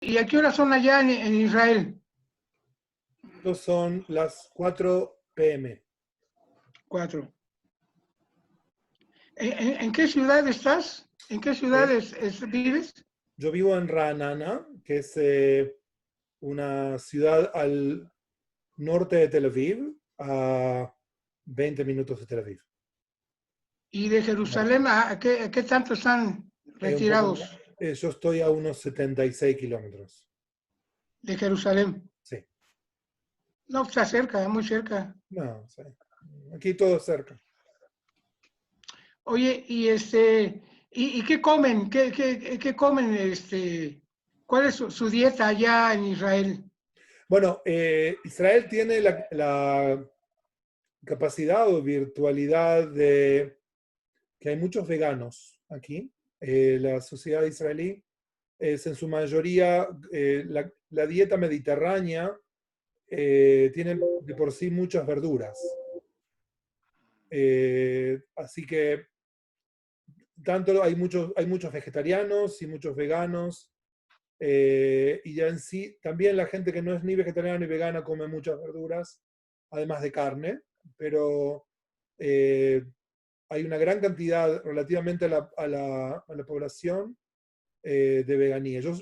¿Y a qué hora son allá en Israel? Estos son las 4 p.m. 4. ¿En qué ciudad estás? ¿En qué ciudad Eh, vives? yo vivo en Ra'anana, que es una ciudad al norte de Tel Aviv, a 20 minutos de Tel Aviv. ¿Y de Jerusalén a qué tanto están Un poco más. retirados Yo estoy a unos 76 kilómetros. de Jerusalén? Sí. No, está cerca, muy cerca. No, sí. Aquí todo es cerca. Oye, ¿y qué comen? ¿Qué comen? ¿Cuál es su dieta allá en Israel? Bueno, Israel tiene la capacidad o virtualidad de que hay muchos veganos aquí. La sociedad israelí es en su mayoría la dieta mediterránea tiene de por sí muchas verduras. Así que tanto hay muchos vegetarianos y muchos veganos. Y ya en sí, también la gente que no es ni vegetariana ni vegana come muchas verduras, además de carne, pero hay una gran cantidad relativamente a la población de veganía. Yo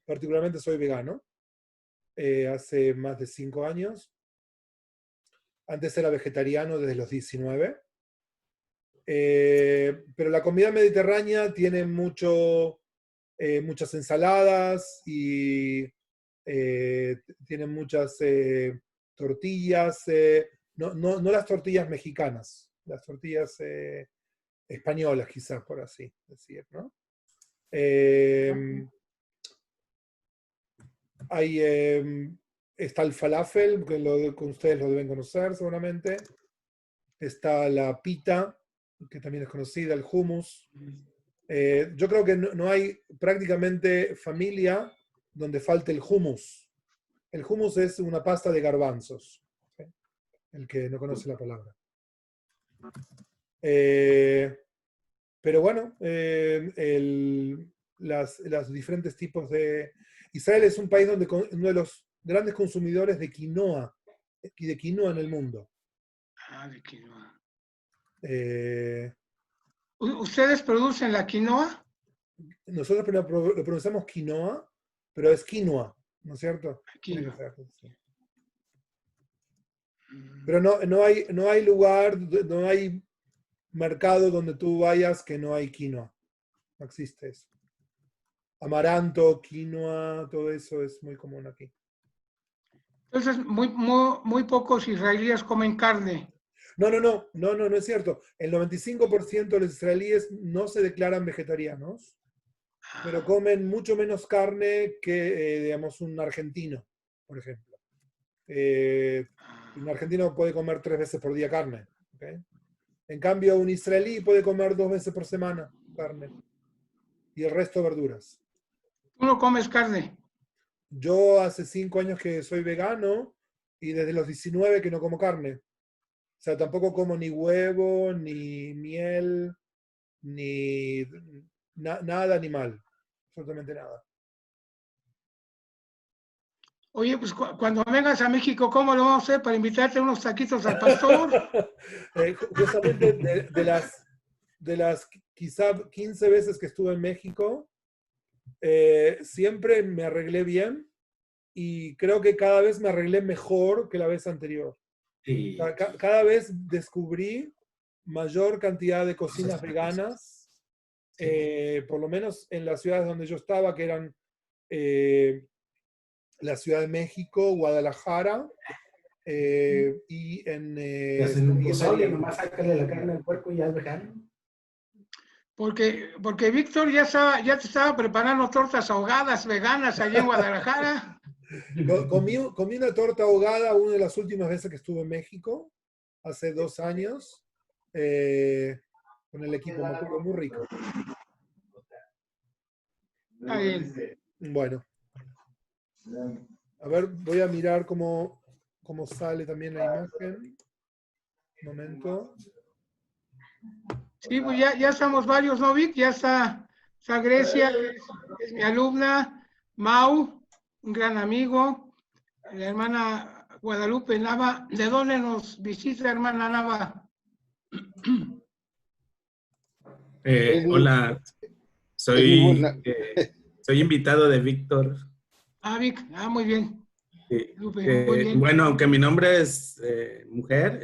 particularmente soy vegano, hace más de 5 años. Antes era vegetariano desde los 19. Pero la comida mediterránea tiene muchas ensaladas y tiene muchas tortillas, no las tortillas mexicanas, las tortillas españolas, quizás por así decir, ¿no? Está el falafel, que ustedes lo deben conocer seguramente. Está la pita, que también es conocida, el hummus. Yo creo que no hay prácticamente familia donde falte el hummus. El hummus es una pasta de garbanzos, ¿sí? El que no conoce la palabra. Pero bueno, las diferentes tipos de... Israel es un país donde uno de los grandes consumidores de quinoa en el mundo. De quinoa. Eh, ¿Ustedes producen la quinoa? Nosotros lo pronunciamos quinoa, pero es quinoa, ¿no es cierto? Tiene que Quinoa. ser, sí. Pero no hay lugar, no hay mercado donde tú vayas que no hay quinoa. No existe eso. Amaranto, quinoa, todo eso es muy común aquí. Entonces, muy pocos israelíes comen carne. No es cierto. El 95% de los israelíes no se declaran vegetarianos, pero comen mucho menos carne que, digamos, un argentino, por ejemplo. Un argentino puede comer 3 veces por día carne. ¿Okay? En cambio, un israelí puede comer 2 veces por semana carne y el resto verduras. ¿Tú no comes carne? Yo hace 5 años que soy vegano y desde los 19 que no como carne. O sea, tampoco como ni huevo, ni miel, ni nada animal. Absolutamente nada. Oye, pues cuando vengas a México, ¿cómo lo vamos a hacer para invitarte a unos taquitos al pastor? Justamente de las quizá 15 veces que estuve en México, siempre me arreglé bien y creo que cada vez me arreglé mejor que la vez anterior. Sí. Cada vez descubrí mayor cantidad de cocinas veganas, por lo menos en las ciudades donde yo estaba, que eran la Ciudad de México, Guadalajara y en Te hacen un pozole, Mérida. nomás sácale la carne al puerco y ya es vegano. Porque Víctor ya te estaba preparando tortas ahogadas veganas allí en Guadalajara. Comí una torta ahogada una de las últimas veces que estuve en México, hace 2 años, con el equipo, me acuerdo, muy rico. Está bien. Bueno, a ver, voy a mirar cómo sale también la imagen. Un momento. Sí, pues ya estamos varios, ¿no, Vic? Ya está Grecia, es mi alumna, Mau, un gran amigo, la hermana Guadalupe Nava. ¿De dónde nos visita, hermana Nava? Hola, es muy buena. soy invitado de Víctor. Vic, muy bien. Sí, Lupe, muy bien. bueno, aunque mi nombre es mujer,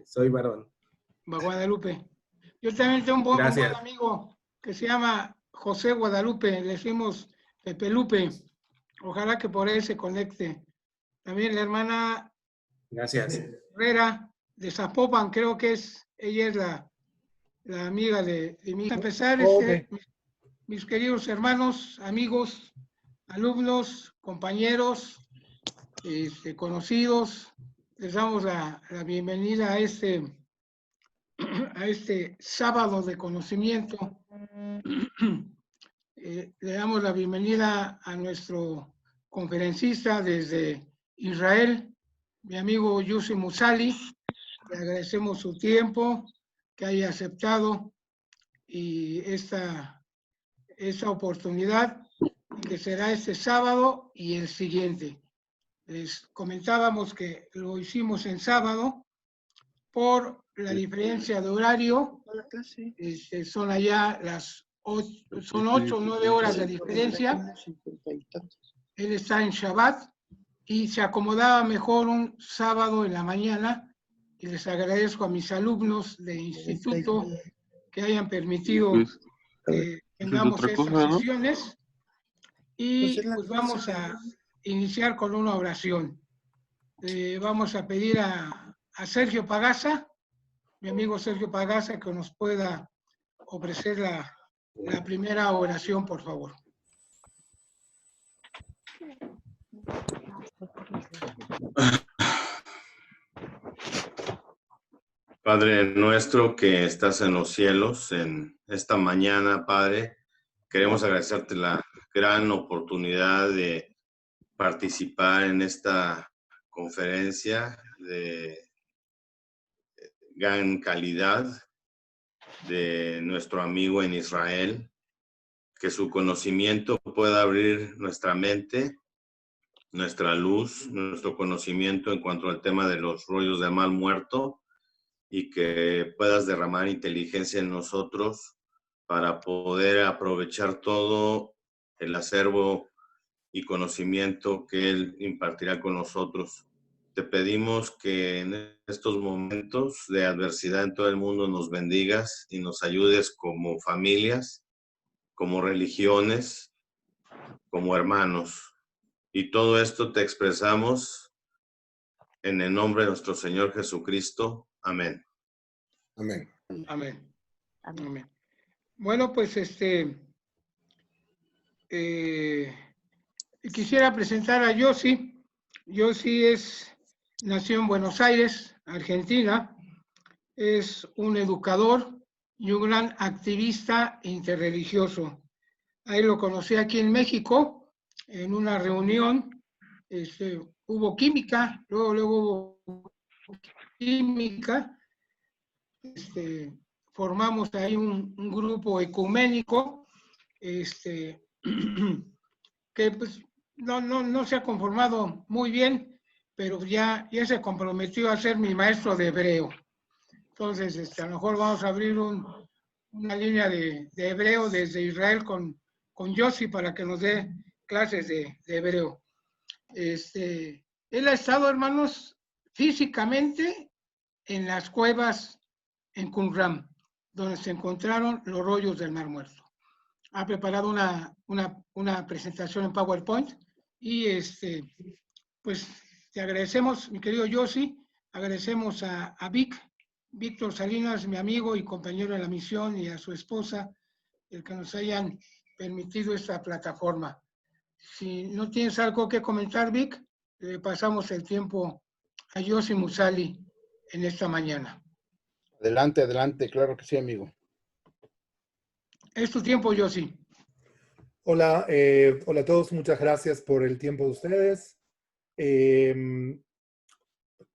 soy varón. Guadalupe. Yo también tengo un buen Gracias. amigo que se llama José Guadalupe, le decimos Pepe Lupe. Ojalá que por ahí se conecte. También la hermana Gracias. Herrera de Zapopan, creo que ella es la amiga de mi hija. A empezar, mis queridos hermanos, amigos, alumnos, compañeros, conocidos, les damos la bienvenida a este sábado de conocimiento. Le damos la bienvenida a nuestro conferencista desde Israel, mi amigo Yossi Musali. Le agradecemos su tiempo, que haya aceptado y esta oportunidad, que será este sábado y el siguiente. Les comentábamos que lo hicimos en sábado por la diferencia de horario. Son allá son 8 o 9 horas de diferencia. Él está en Shabbat y se acomodaba mejor un sábado en la mañana, y les agradezco a mis alumnos de instituto que hayan permitido que tengamos estas sesiones. Y pues vamos a iniciar con una oración. Vamos a pedir a Sergio Pagasa, mi amigo Sergio Pagasa, que nos pueda ofrecer la primera oración, por favor. Padre nuestro que estás en los cielos, en esta mañana, Padre, queremos agradecerte la gran oportunidad de participar en esta conferencia de gran calidad de nuestro amigo en Israel, que su conocimiento pueda abrir nuestra mente, nuestra luz, nuestro conocimiento en cuanto al tema de los rollos del mal muerto, y que puedas derramar inteligencia en nosotros para poder aprovechar todo el acervo y conocimiento que Él impartirá con nosotros. Te pedimos que en estos momentos de adversidad en todo el mundo nos bendigas y nos ayudes como familias, como religiones, como hermanos. Y todo esto te expresamos en el nombre de nuestro Señor Jesucristo. Amén. Amén. Amén. Amén. Bueno, pues quisiera presentar a Yossi. Yossi nació en Buenos Aires, Argentina. Es un educador y un gran activista interreligioso. Ahí lo conocí aquí en México, en una reunión. Hubo química, luego hubo química. Formamos ahí un grupo ecuménico, que pues no se ha conformado muy bien, pero ya se comprometió a ser mi maestro de hebreo. Entonces, a lo mejor vamos a abrir una línea de hebreo desde Israel con Yossi para que nos dé clases de hebreo. Él ha estado, hermanos, físicamente en las cuevas en Qumran, donde se encontraron los rollos del Mar Muerto. Ha preparado una presentación en PowerPoint y pues te agradecemos, mi querido Yossi, agradecemos a Víctor Salinas, mi amigo y compañero en la misión, y a su esposa, el que nos hayan permitido esta plataforma. Si no tienes algo que comentar, Vic, pasamos el tiempo a Yossi Musali en esta mañana. Adelante, adelante, claro que sí, amigo. Es tu tiempo, Yossi. Hola, hola a todos, muchas gracias por el tiempo de ustedes.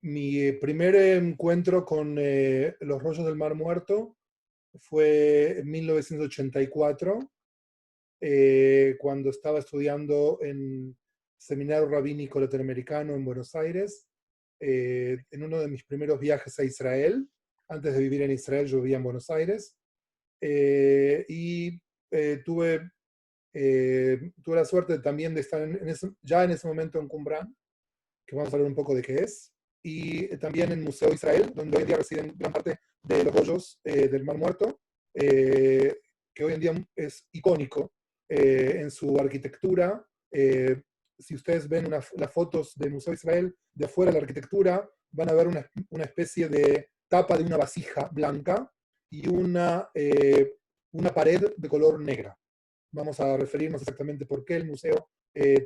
Mi primer encuentro con los rollos del Mar Muerto fue en 1984, cuando estaba estudiando en seminario rabínico latinoamericano en Buenos Aires, en uno de mis primeros viajes a Israel. Antes de vivir en Israel, yo vivía en Buenos Aires. Tuve la suerte también de estar ya en ese momento en Qumran, que vamos a hablar un poco de qué es, y también en Museo Israel, donde hoy en día residen gran parte de los rollos del Mar Muerto, que hoy en día es icónico en su arquitectura. Si ustedes ven las fotos del Museo Israel, de afuera de la arquitectura, van a ver una especie de tapa de una vasija blanca y una pared de color negra. Vamos a referirnos exactamente por qué el museo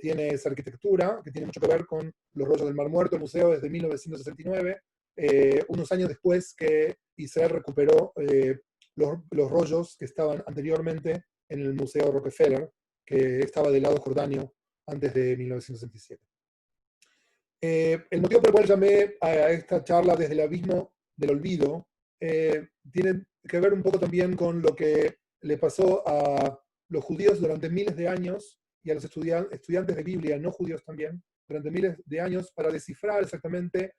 tiene esa arquitectura, que tiene mucho que ver con los rollos del Mar Muerto. El museo es de 1969, unos años después que Israel recuperó los rollos que estaban anteriormente en el Museo Rockefeller, que estaba del lado jordáneo antes de 1967. El motivo por el cual llamé a esta charla Desde el Abismo del Olvido tiene que ver un poco también con lo que le pasó a los judíos durante miles de años y a los estudiantes de Biblia, no judíos también, durante miles de años, para descifrar exactamente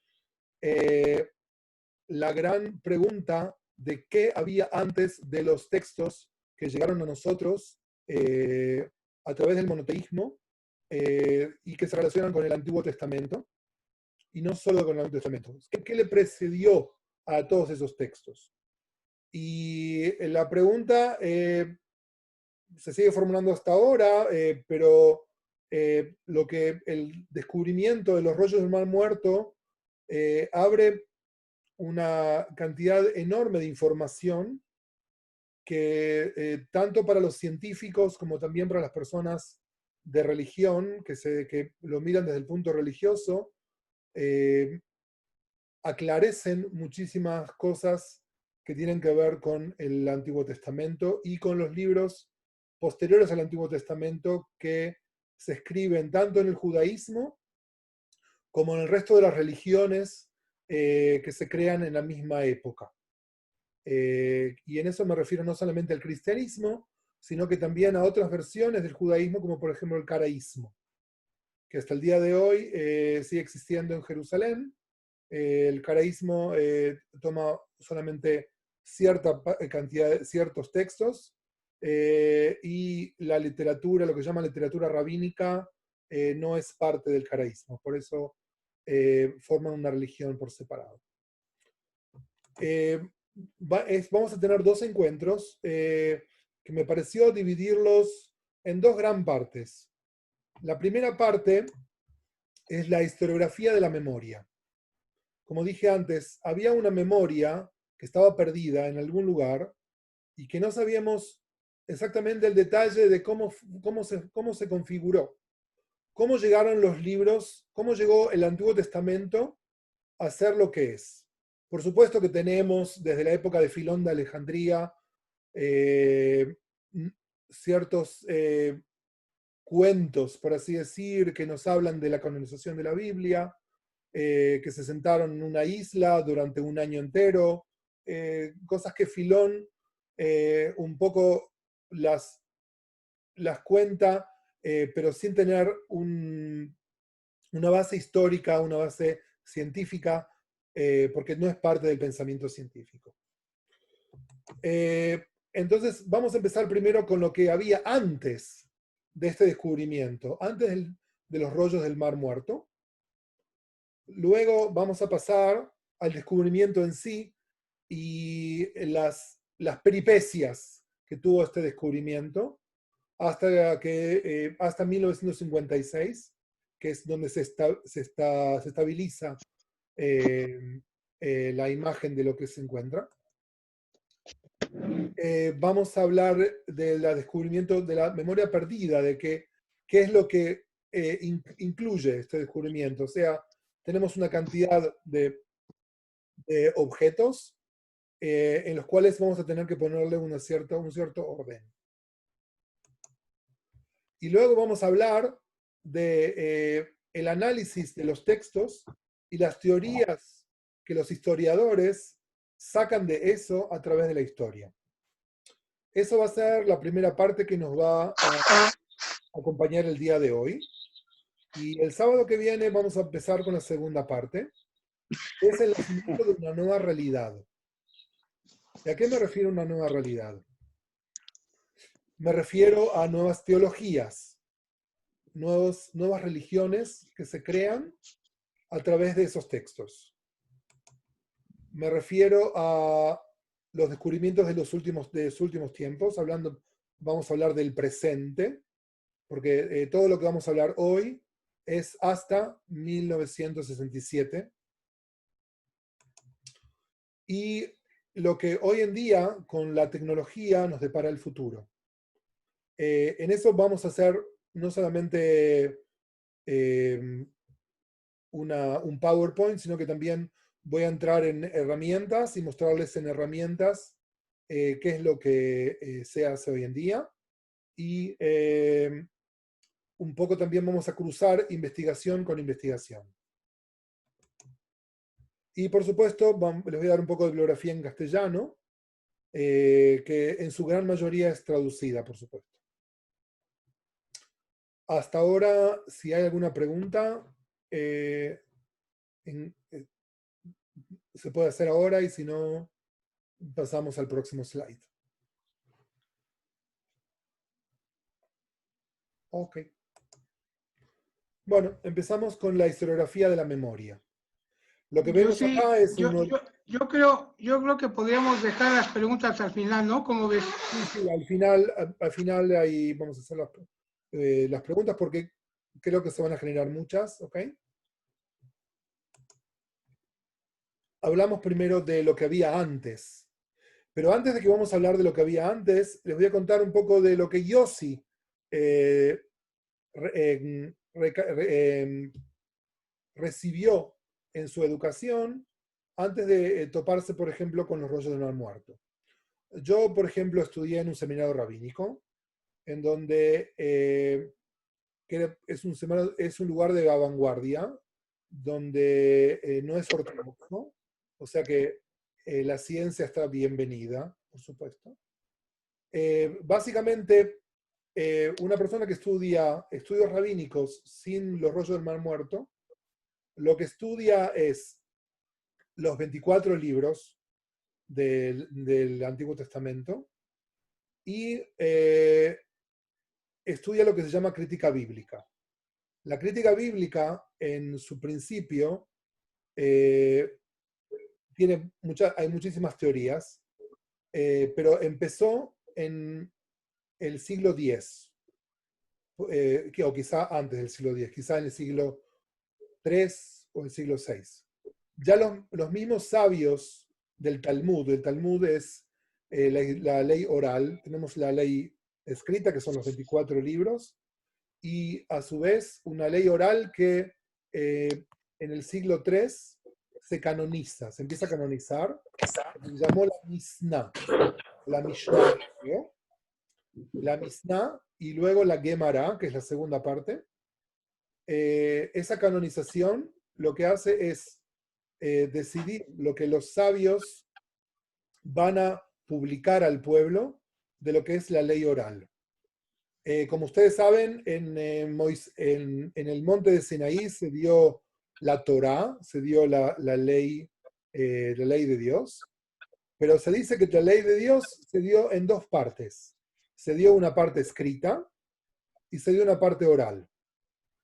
la gran pregunta de qué había antes de los textos que llegaron a nosotros a través del monoteísmo y que se relacionan con el Antiguo Testamento, y no solo con el Antiguo Testamento. ¿Qué le precedió a todos esos textos? Y la pregunta se sigue formulando hasta ahora, pero el descubrimiento de los rollos del Mar Muerto abre una cantidad enorme de información que tanto para los científicos como también para las personas de religión que lo miran desde el punto religioso, aclarecen muchísimas cosas que tienen que ver con el Antiguo Testamento y con los libros posteriores al Antiguo Testamento que se escriben tanto en el judaísmo como en el resto de las religiones que se crean en la misma época. Y en eso me refiero no solamente al cristianismo, sino que también a otras versiones del judaísmo, como por ejemplo el caraísmo, que hasta el día de hoy sigue existiendo en Jerusalén. El caraísmo toma solamente cierta cantidad, ciertos textos, y la literatura, lo que se llama literatura rabínica, no es parte del caraísmo. Por eso forman una religión por separado. Vamos a tener dos encuentros que me pareció dividirlos en dos gran partes. La primera parte es la historiografía de la memoria. Como dije antes, había una memoria que estaba perdida en algún lugar y que no sabíamos exactamente el detalle de cómo se configuró. Cómo llegaron los libros, cómo llegó el Antiguo Testamento a ser lo que es. Por supuesto que tenemos desde la época de Filón de Alejandría ciertos cuentos, por así decir, que nos hablan de la canonización de la Biblia, que se sentaron en una isla durante un año entero, cosas que Filón un poco las cuenta, pero sin tener una base histórica, una base científica, porque no es parte del pensamiento científico. Entonces vamos a empezar primero con lo que había antes de este descubrimiento, antes de los rollos del Mar Muerto. Luego vamos a pasar al descubrimiento en sí y las peripecias que tuvo este descubrimiento hasta 1956, que es donde se estabiliza la imagen de lo que se encuentra. Vamos a hablar del descubrimiento de la memoria perdida, de qué es lo que incluye este descubrimiento. O sea, tenemos una cantidad de objetos en los cuales vamos a tener que ponerle un cierto orden. Y luego vamos a hablar de el análisis de los textos y las teorías que los historiadores sacan de eso a través de la historia. Eso va a ser la primera parte que nos va a acompañar el día de hoy. Y el sábado que viene vamos a empezar con la segunda parte. Es el nacimiento de una nueva realidad. ¿Y a qué me refiero una nueva realidad? Me refiero a nuevas teologías, nuevas religiones que se crean a través de esos textos. Me refiero a los descubrimientos de los últimos tiempos, vamos a hablar del presente, porque todo lo que vamos a hablar hoy es hasta 1967. Y lo que hoy en día con la tecnología nos depara el futuro. En eso vamos a hacer no solamente un PowerPoint, sino que también voy a entrar en herramientas y mostrarles en herramientas qué es lo que se hace hoy en día. Y un poco también vamos a cruzar investigación con investigación. Y por supuesto, les voy a dar un poco de bibliografía en castellano, que en su gran mayoría es traducida, por supuesto. Hasta ahora, si hay alguna pregunta, se puede hacer ahora, y si no, pasamos al próximo slide. Ok. Bueno, empezamos con la historiografía de la memoria. Lo que vemos acá es yo creo que podríamos dejar las preguntas al final, ¿no? ¿Cómo ves? Sí, al final ahí vamos a hacer las preguntas, porque creo que se van a generar muchas, ¿ok? Hablamos primero de lo que había antes. Pero antes de que vamos a hablar de lo que había antes, les voy a contar un poco de lo que Yossi recibió en su educación antes de toparse, por ejemplo, con los rollos del Mar Muerto. Yo, por ejemplo, estudié en un seminario rabínico, en donde es un lugar de vanguardia, donde no es ortodoxo, o sea que la ciencia está bienvenida, por supuesto. Básicamente, una persona que estudia estudios rabínicos sin los rollos del Mar Muerto, lo que estudia es los 24 libros del Antiguo Testamento y estudia lo que se llama crítica bíblica. La crítica bíblica, en su principio, hay muchísimas teorías, pero empezó en el siglo X, o quizá antes del siglo X, quizá en el siglo III o el siglo VI. Ya los mismos sabios del Talmud, el Talmud es la ley oral, tenemos la ley escrita, que son los 24 libros, y a su vez una ley oral que en el siglo III se canoniza, se empieza a canonizar, se llamó la Mishnah, la Mishnah, ¿no? La Mishnah y luego la Gemara, que es la segunda parte. Esa canonización lo que hace es decidir lo que los sabios van a publicar al pueblo de lo que es la ley oral. Como ustedes saben, en el monte de Sinaí se dio la Torá, se dio la ley de Dios, pero se dice que la ley de Dios se dio en dos partes. Se dio una parte escrita y se dio una parte oral.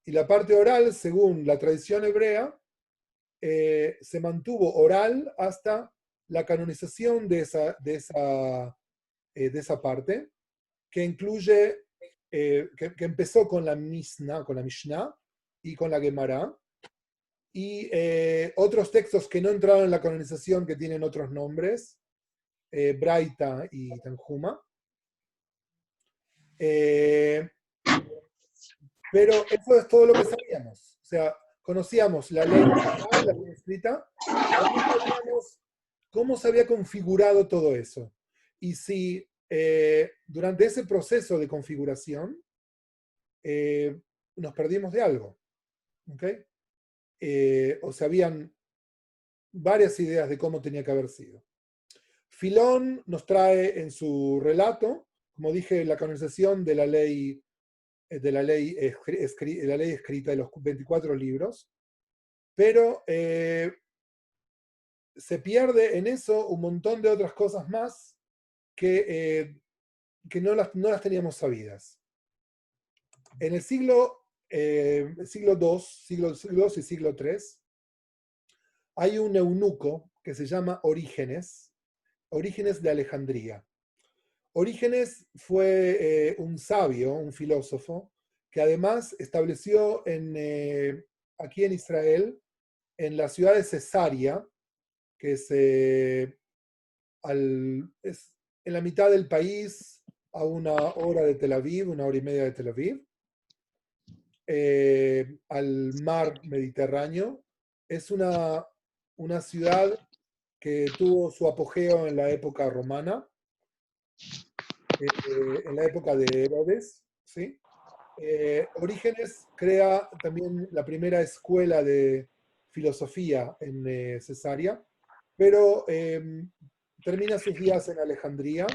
Y la parte oral, según la tradición hebrea, se mantuvo oral hasta la canonización de esa parte, que incluye, que empezó con la Mishnah y con la Gemara, y otros textos que no entraron en la canonización, que tienen otros nombres, Braita y Tanjuma. Pero eso es todo lo que sabíamos. O sea, conocíamos la ley oral, la ley escrita, pero no sabíamos cómo se había configurado todo eso. Y si durante ese proceso de configuración nos perdimos de algo. ¿Okay? O sea, habían varias ideas de cómo tenía que haber sido. Filón nos trae en su relato, como dije, la canonización de la ley de la ley, la ley escrita de los 24 libros, pero se pierde en eso un montón de otras cosas más que no las teníamos sabidas. En el siglo II, siglo II y siglo III, hay un eunuco que se llama Orígenes de Alejandría. Orígenes fue un sabio, un filósofo, que además estableció aquí en Israel, en la ciudad de Cesarea, que es en la mitad del país, a 1 hora de Tel Aviv, 1 hora y media de Tel Aviv, al mar Mediterráneo. Es una ciudad que tuvo su apogeo en la época romana, en la época de Herodes, ¿sí? Orígenes crea también la primera escuela de filosofía en Cesarea, pero termina sus días en Alejandría.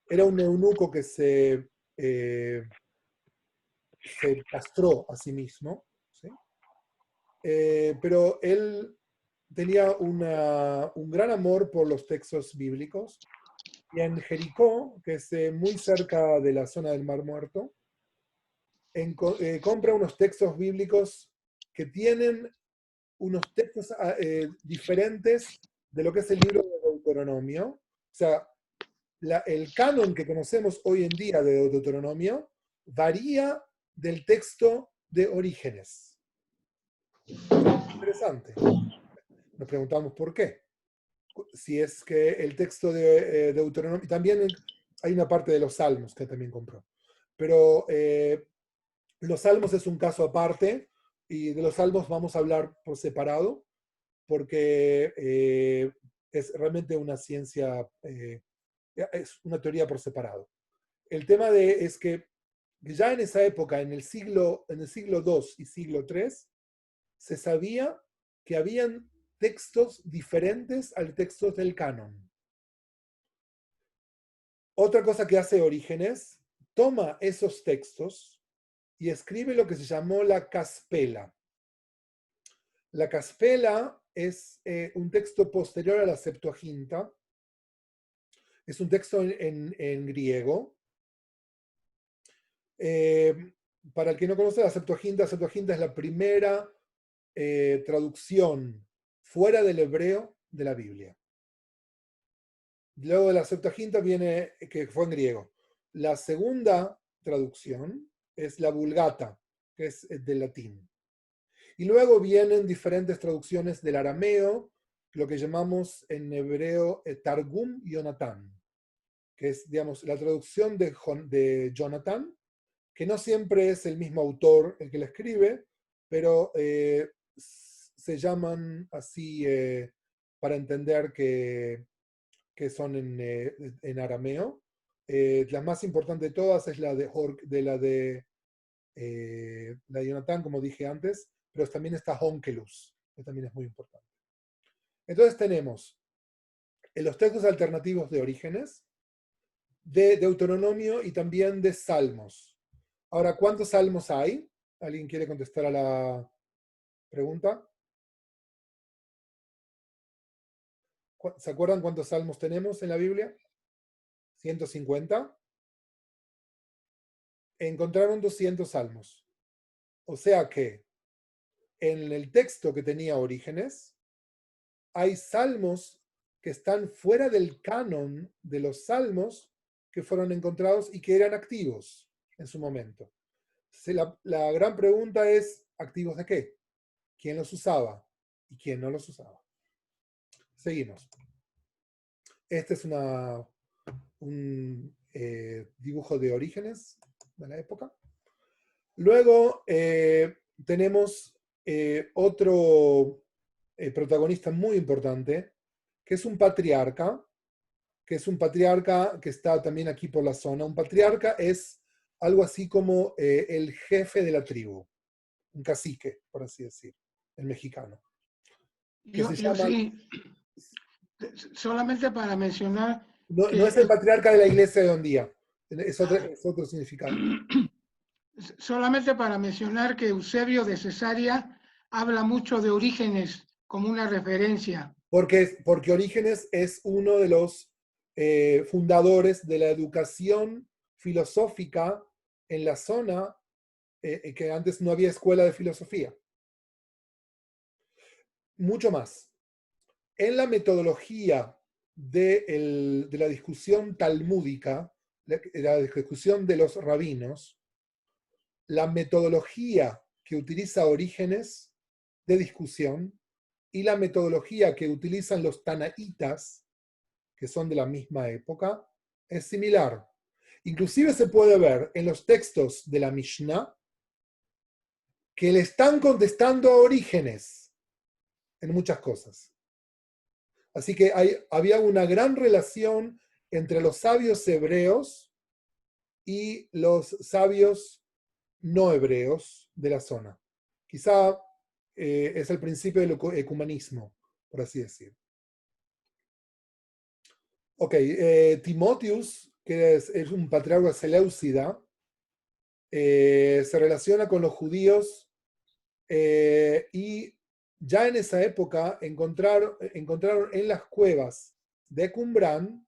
Era un eunuco que se castró a sí mismo, ¿sí? Pero él tenía un gran amor por los textos bíblicos, y en Jericó, que es muy cerca de la zona del Mar Muerto, compra unos textos bíblicos que tienen unos textos diferentes de lo que es el libro de Deuteronomio. O sea, el canon que conocemos hoy en día de Deuteronomio varía del texto de Orígenes. Interesante. Nos preguntamos por qué. Si es que el texto de Deuteronomio, también hay una parte de los Salmos que también compró, pero los Salmos es un caso aparte, y de los Salmos vamos a hablar por separado, porque es realmente una ciencia, es una teoría por separado. El tema es que ya en esa época, en el siglo II y siglo III, se sabía que habían textos diferentes al texto del canon. Otra cosa que hace Orígenes, toma esos textos y escribe lo que se llamó la Caspela. La Caspela es un texto posterior a la Septuaginta. Es un texto en griego. Para el que no conoce la Septuaginta es la primera traducción fuera del hebreo de la Biblia. Luego de la Septuaginta viene, que fue en griego. La segunda traducción es la Vulgata, que es del latín. Y luego vienen diferentes traducciones del arameo, lo que llamamos en hebreo Targum Yonatán, que es, digamos, la traducción de Jonathan, que no siempre es el mismo autor el que la escribe, pero se llaman así para entender que son en arameo. La más importante de todas es la de Jonathan, como dije antes, pero también está Onkelos, que también es muy importante. Entonces tenemos los textos alternativos de Orígenes, de Deuteronomio y también de Salmos. Ahora, ¿cuántos salmos hay? ¿Alguien quiere contestar a la pregunta? ¿Se acuerdan cuántos salmos tenemos en la Biblia? 150. Encontraron 200 salmos. O sea que en el texto que tenía Orígenes, hay salmos que están fuera del canon de los salmos que fueron encontrados y que eran activos en su momento. La gran pregunta es, ¿activos de qué? ¿Quién los usaba y quién no los usaba? Seguimos. Este es un dibujo de Orígenes de la época. Luego tenemos otro protagonista muy importante, que es un patriarca, que está también aquí por la zona. Un patriarca es algo así como el jefe de la tribu, un cacique, por así decir, el mexicano. Sí, solamente para mencionar... No es el patriarca de la iglesia de hoy en día, es otro significado. Solamente para mencionar que Eusebio de Cesarea habla mucho de Orígenes como una referencia. Porque Orígenes es uno de los fundadores de la educación filosófica en la zona que antes no había escuela de filosofía. Mucho más. En la metodología de la discusión talmúdica, la discusión de los rabinos, la metodología que utiliza Orígenes de discusión y la metodología que utilizan los tanaítas, que son de la misma época, es similar. Inclusive se puede ver en los textos de la Mishnah que le están contestando a Orígenes en muchas cosas. Así que había una gran relación entre los sabios hebreos y los sabios no hebreos de la zona. Quizá es el principio del ecumenismo, por así decir. Ok, Timotheus, que es un patriarca seleucida, se relaciona con los judíos y ya en esa época encontraron en las cuevas de Qumran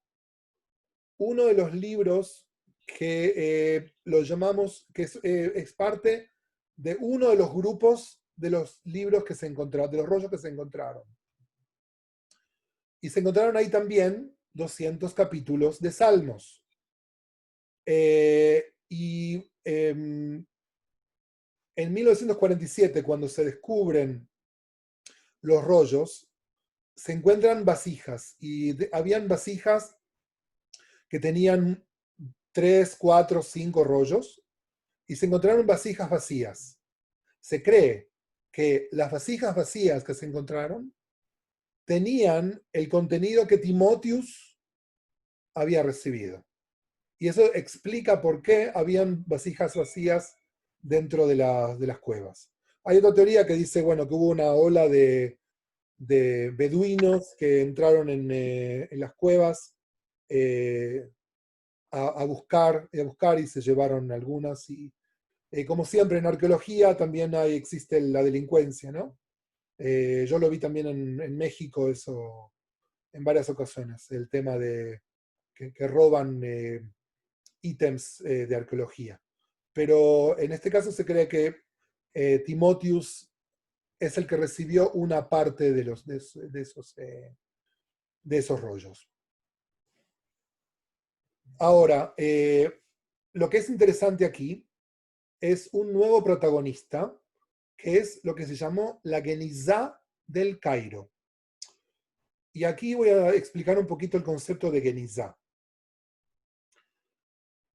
uno de los libros que lo llamamos, que es parte de uno de los grupos de los libros que se encontraron, de los rollos que se encontraron. Y se encontraron ahí también 200 capítulos de Salmos. En 1947, cuando se descubren los rollos, se encuentran vasijas, y habían vasijas que tenían 3, 4, 5 rollos, y se encontraron vasijas vacías. Se cree que las vasijas vacías que se encontraron tenían el contenido que Timotheus había recibido. Y eso explica por qué habían vasijas vacías dentro de las cuevas. Hay otra teoría que dice, bueno, que hubo una ola de beduinos que entraron en las cuevas a buscar y se llevaron algunas. Y como siempre en arqueología también existe la delincuencia, ¿no? Yo lo vi también en México eso en varias ocasiones, el tema de que roban ítems de arqueología. Pero en este caso se cree que Timotheus es el que recibió una parte de esos rollos. Ahora, lo que es interesante aquí es un nuevo protagonista, que es lo que se llamó la Genizá del Cairo. Y aquí voy a explicar un poquito el concepto de Genizá.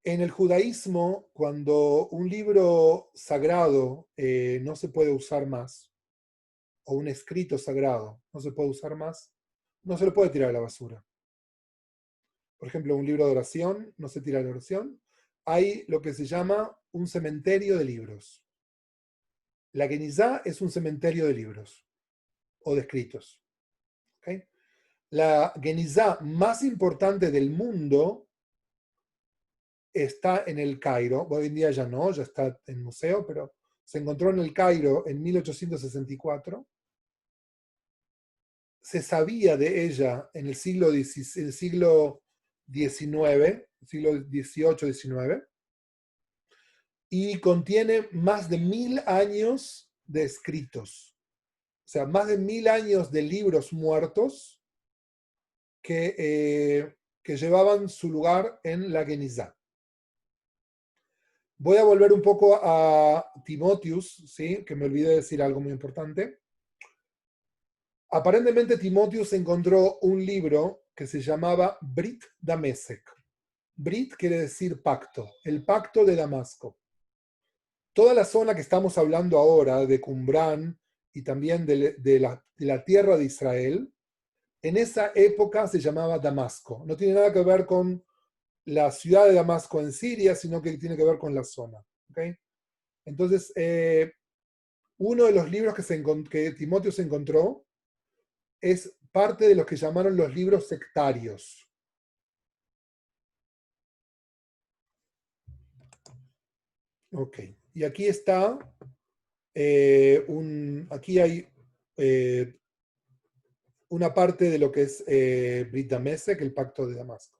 En el judaísmo, cuando un libro sagrado no se puede usar más, o un escrito sagrado no se puede usar más, no se lo puede tirar a la basura. Por ejemplo, un libro de oración no se tira a la oración. Hay lo que se llama un cementerio de libros. La Genizá es un cementerio de libros o de escritos. ¿Okay? La Genizá más importante del mundo está en el Cairo. Hoy en día ya no, ya está en museo, pero se encontró en el Cairo en 1864. Se sabía de ella en el siglo XIX, siglo XVIII-XIX, y contiene más de 1000 años de escritos. O sea, más de 1000 años de libros muertos que llevaban su lugar en la Genizá. Voy a volver un poco a Timotheus, ¿sí? Que me olvidé de decir algo muy importante. Aparentemente Timotheus encontró un libro que se llamaba Brit Damesek. Brit quiere decir pacto, el pacto de Damasco. Toda la zona que estamos hablando ahora, de Qumran y también de la tierra de Israel, en esa época se llamaba Damasco. No tiene nada que ver con la ciudad de Damasco en Siria, sino que tiene que ver con la zona. ¿Okay? Entonces, uno de los libros que Timotheus encontró es parte de los que llamaron los libros sectarios. Ok. Y aquí está, aquí hay una parte de lo que es Brit Damesek, el pacto de Damasco.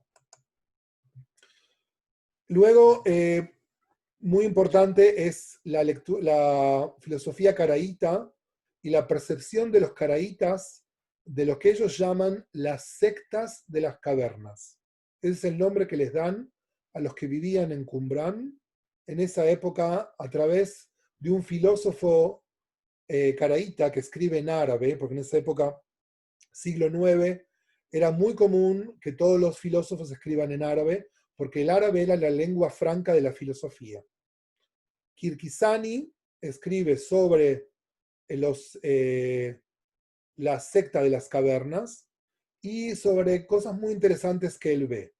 Luego, muy importante es la filosofía caraíta y la percepción de los caraítas de lo que ellos llaman las sectas de las cavernas. Ese es el nombre que les dan a los que vivían en Qumran en esa época a través de un filósofo caraíta que escribe en árabe, porque en esa época, siglo IX, era muy común que todos los filósofos escriban en árabe, porque el árabe era la lengua franca de la filosofía. Kirkisani escribe sobre la secta de las cavernas y sobre cosas muy interesantes que él ve.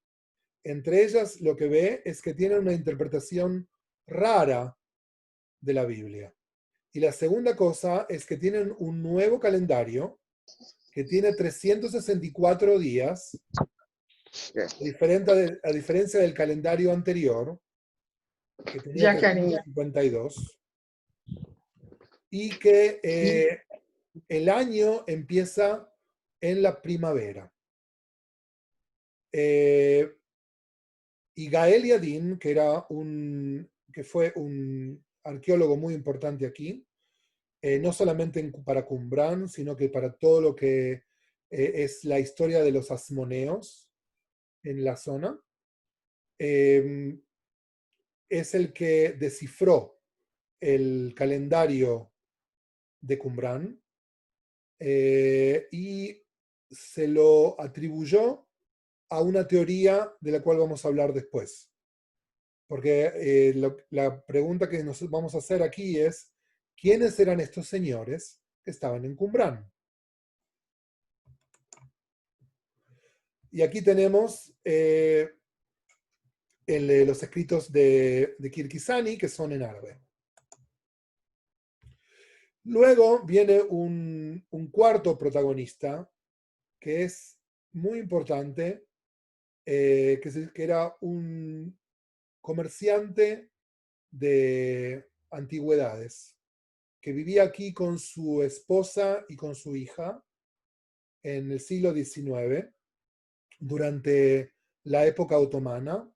Entre ellas, lo que ve es que tienen una interpretación rara de la Biblia. Y la segunda cosa es que tienen un nuevo calendario que tiene 364 días, a diferencia del calendario anterior, que tenía 352, y que el año empieza en la primavera. Y Gael Yadin, que fue un arqueólogo muy importante aquí, no solamente para Qumran, sino que para todo lo que es la historia de los asmoneos en la zona, es el que descifró el calendario de Qumran y se lo atribuyó a una teoría de la cual vamos a hablar después. Porque la pregunta que nos vamos a hacer aquí es, ¿quiénes eran estos señores que estaban en Qumran? Y aquí tenemos los escritos de Kirkisani, que son en árabe. Luego viene un cuarto protagonista, que es muy importante, que era un comerciante de antigüedades, que vivía aquí con su esposa y con su hija en el siglo XIX, durante la época otomana.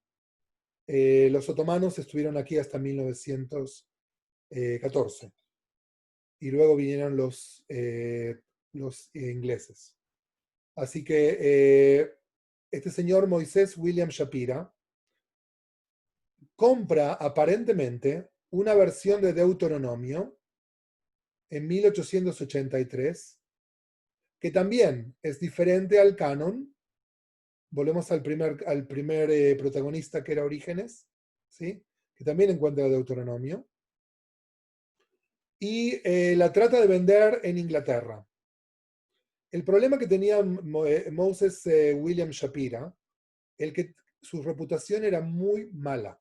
Los otomanos estuvieron aquí hasta 1914 y luego vinieron los ingleses. Así que este señor Moisés William Shapira compra aparentemente una versión de Deuteronomio en 1883, que también es diferente al canon. Volvemos al primer protagonista, que era Orígenes, ¿sí? Que también encuentra Deuteronomio. Y la trata de vender en Inglaterra. El problema que tenía Moses William Shapira, que su reputación era muy mala.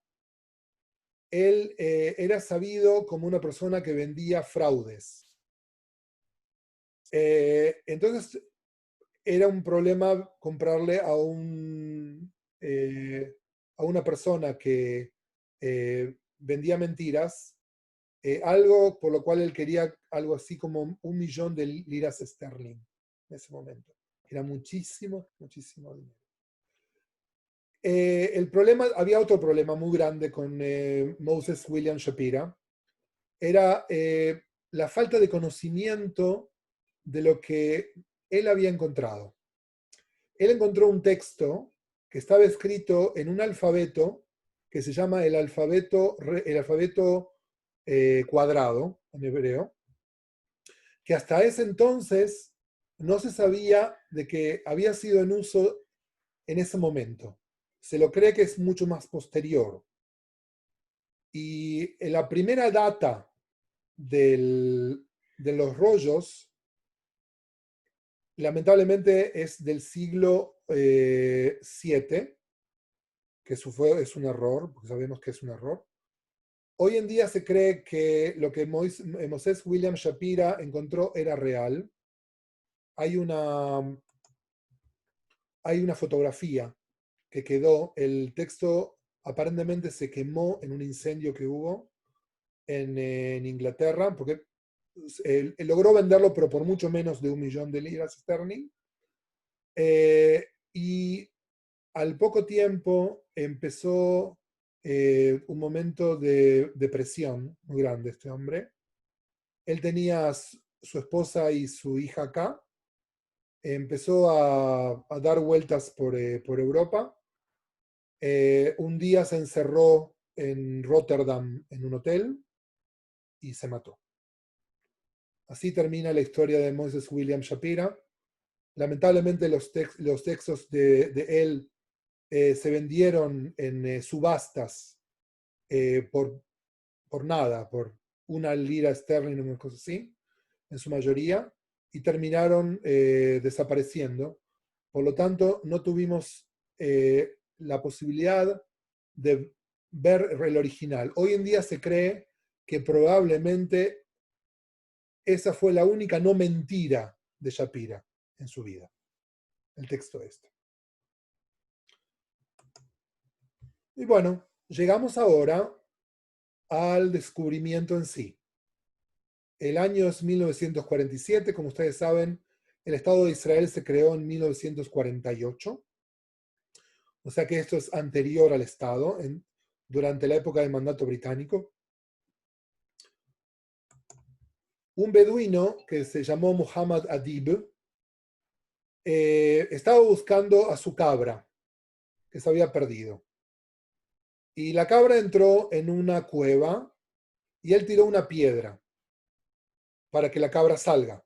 Él era sabido como una persona que vendía fraudes. Entonces, era un problema comprarle a una persona que vendía mentiras, algo por lo cual él quería algo así como 1 millón de liras esterling en ese momento. Era muchísimo, muchísimo dinero. Había otro problema muy grande con Moses William Shapira, era la falta de conocimiento de lo que él había encontrado. Él encontró un texto que estaba escrito en un alfabeto que se llama el alfabeto cuadrado, en hebreo, que hasta ese entonces no se sabía de que había sido en uso en ese momento. Se lo cree que es mucho más posterior. Y la primera data de los rollos, lamentablemente, es del siglo VII, que es un error, porque sabemos que es un error. Hoy en día se cree que lo que Moses William Shapira encontró era real. Hay una fotografía que quedó, el texto aparentemente se quemó en un incendio que hubo en Inglaterra, porque él logró venderlo, pero por mucho menos de 1 millón de libras sterling. Y al poco tiempo empezó un momento de depresión muy grande este hombre. Él tenía su esposa y su hija acá. Empezó a dar vueltas por Europa. Un día se encerró en Rotterdam en un hotel y se mató. Así termina la historia de Moses William Shapira. Lamentablemente los textos de él se vendieron en subastas por nada, por 1 lira sterling o una cosa así, en su mayoría, y terminaron desapareciendo. Por lo tanto, no tuvimos la posibilidad de ver el original. Hoy en día se cree que probablemente esa fue la única no mentira de Shapira en su vida, el texto este. Y bueno, llegamos ahora al descubrimiento en sí. El año es 1947, como ustedes saben, el Estado de Israel se creó en 1948, o sea que esto es anterior al Estado, durante la época del mandato británico. Un beduino que se llamó Muhammad Adib estaba buscando a su cabra, que se había perdido. Y la cabra entró en una cueva y él tiró una piedra para que la cabra salga.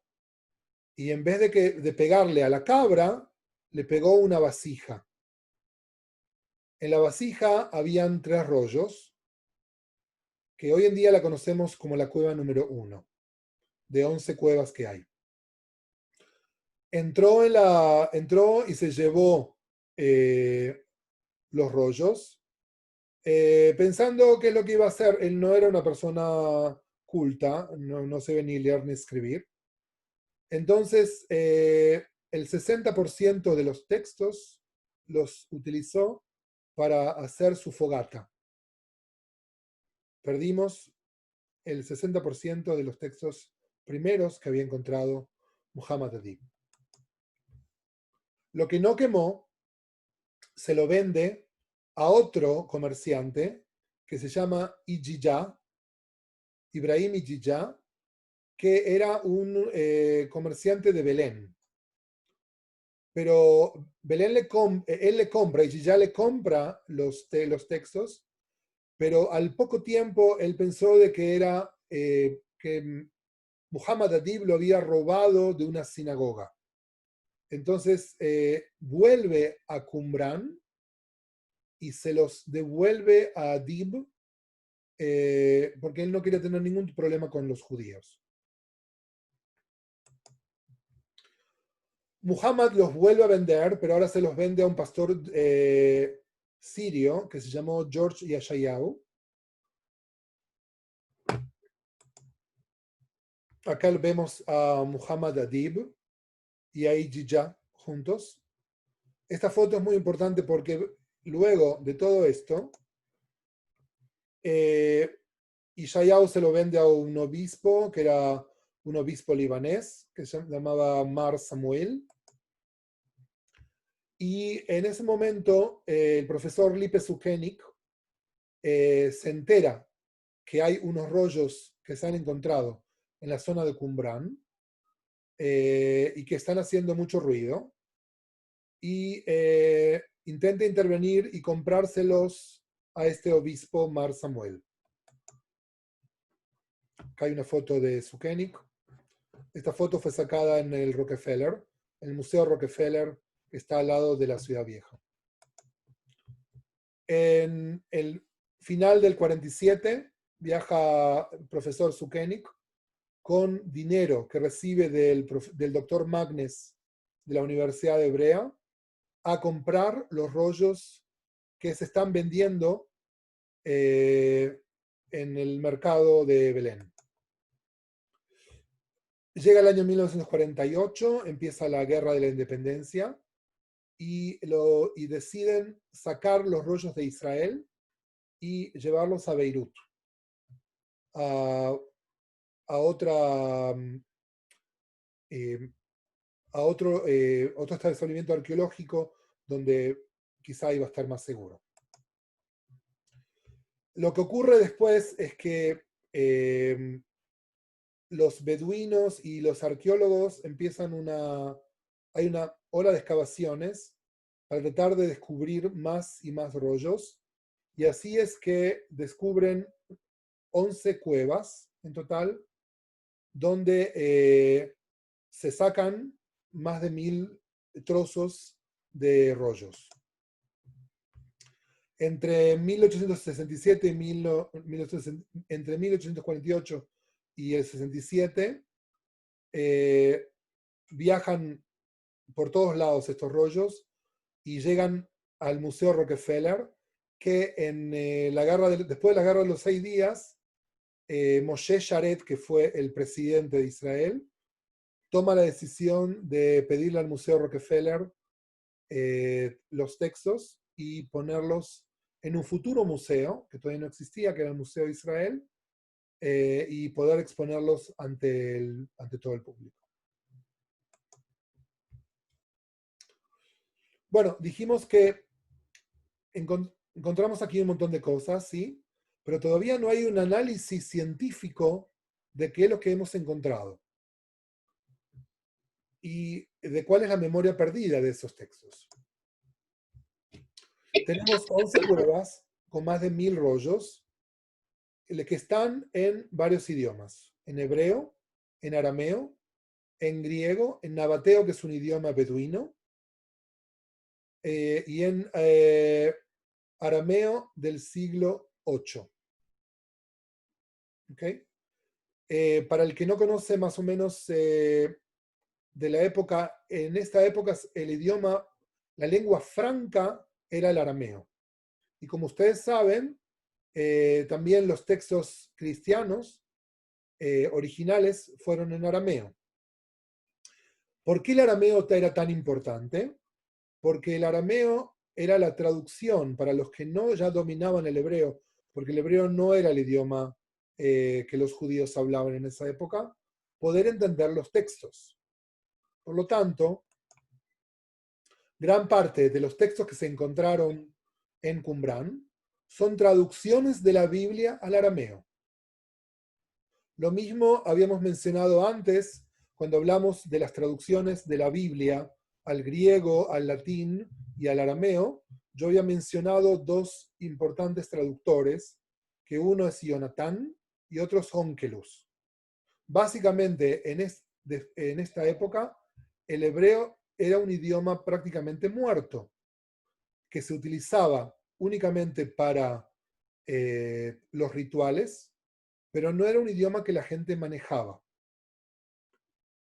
Y en vez de pegarle a la cabra, le pegó una vasija. En la vasija habían 3 rollos, que hoy en día la conocemos como la cueva número 1, de 11 cuevas que hay. Entró y se llevó los rollos, pensando que es lo que iba a hacer. Él no era una persona culta, no sabía ni leer ni escribir. Entonces, el 60% de los textos los utilizó para hacer su fogata. Perdimos el 60% de los textos primeros que había encontrado Muhammad Adib. Lo que no quemó, se lo vende a otro comerciante que se llama Ijija, Ibrahim Ijija, que era un comerciante de Belén. Pero él le compra, Ijija le compra los textos, pero al poco tiempo él pensó de que era que Muhammad Adib lo había robado de una sinagoga. Entonces vuelve a Qumran y se los devuelve a Adib porque él no quería tener ningún problema con los judíos. Muhammad los vuelve a vender, pero ahora se los vende a un pastor sirio que se llamó George Yashayahu. Acá vemos a Muhammad Adib y a Ijija juntos. Esta foto es muy importante porque luego de todo esto, Yashayahu se lo vende a un obispo, que era un obispo libanés, que se llamaba Mar Samuel. Y en ese momento, el profesor Lipe Sukenik se entera que hay unos rollos que se han encontrado en la zona de Qumran y que están haciendo mucho ruido. Y intenta intervenir y comprárselos a este obispo Mar Samuel. Acá hay una foto de Sukenik. Esta foto fue sacada en el Rockefeller, el Museo Rockefeller, que está al lado de la Ciudad Vieja. En el final del 47 viaja el profesor Sukenik con dinero que recibe del doctor Magnes de la Universidad Hebrea a comprar los rollos que se están vendiendo en el mercado de Belén. Llega el año 1948, empieza la Guerra de la Independencia y deciden sacar los rollos de Israel y llevarlos a Beirut. a otra, otro establecimiento arqueológico donde quizá iba a estar más seguro. Lo que ocurre después es que los beduinos y los arqueólogos empiezan hay una ola de excavaciones para tratar de descubrir más y más rollos, y así es que descubren 11 cuevas en total, donde se sacan más de 1000 trozos de rollos. Entre 1867 y entre 1848 y el 67, viajan por todos lados estos rollos y llegan al Museo Rockefeller, que después de la guerra de los 6 días, Moshe Sharet, que fue el presidente de Israel, toma la decisión de pedirle al Museo Rockefeller los textos y ponerlos en un futuro museo, que todavía no existía, que era el Museo de Israel, y poder exponerlos ante todo el público. Bueno, dijimos que encontramos aquí un montón de cosas, ¿sí? Pero todavía no hay un análisis científico de qué es lo que hemos encontrado y de cuál es la memoria perdida de esos textos. Tenemos 11 cuevas con más de 1000 rollos que están en varios idiomas: en hebreo, en arameo, en griego, en nabateo, que es un idioma beduino, y en arameo del siglo VIII. ¿Okay? Para el que no conoce más o menos de la época, en esta época el idioma, la lengua franca era el arameo. Y como ustedes saben, también los textos cristianos originales fueron en arameo. ¿Por qué el arameo era tan importante? Porque el arameo era la traducción para los que no ya dominaban el hebreo, porque el hebreo no era el idioma que los judíos hablaban en esa época, poder entender los textos. Por lo tanto, gran parte de los textos que se encontraron en Qumran son traducciones de la Biblia al arameo. Lo mismo habíamos mencionado antes cuando hablamos de las traducciones de la Biblia al griego, al latín y al arameo. Yo había mencionado 2 importantes traductores, que uno es Jonatán y otro es Onkelos. Básicamente, en esta época, el hebreo era un idioma prácticamente muerto, que se utilizaba únicamente para los rituales, pero no era un idioma que la gente manejaba.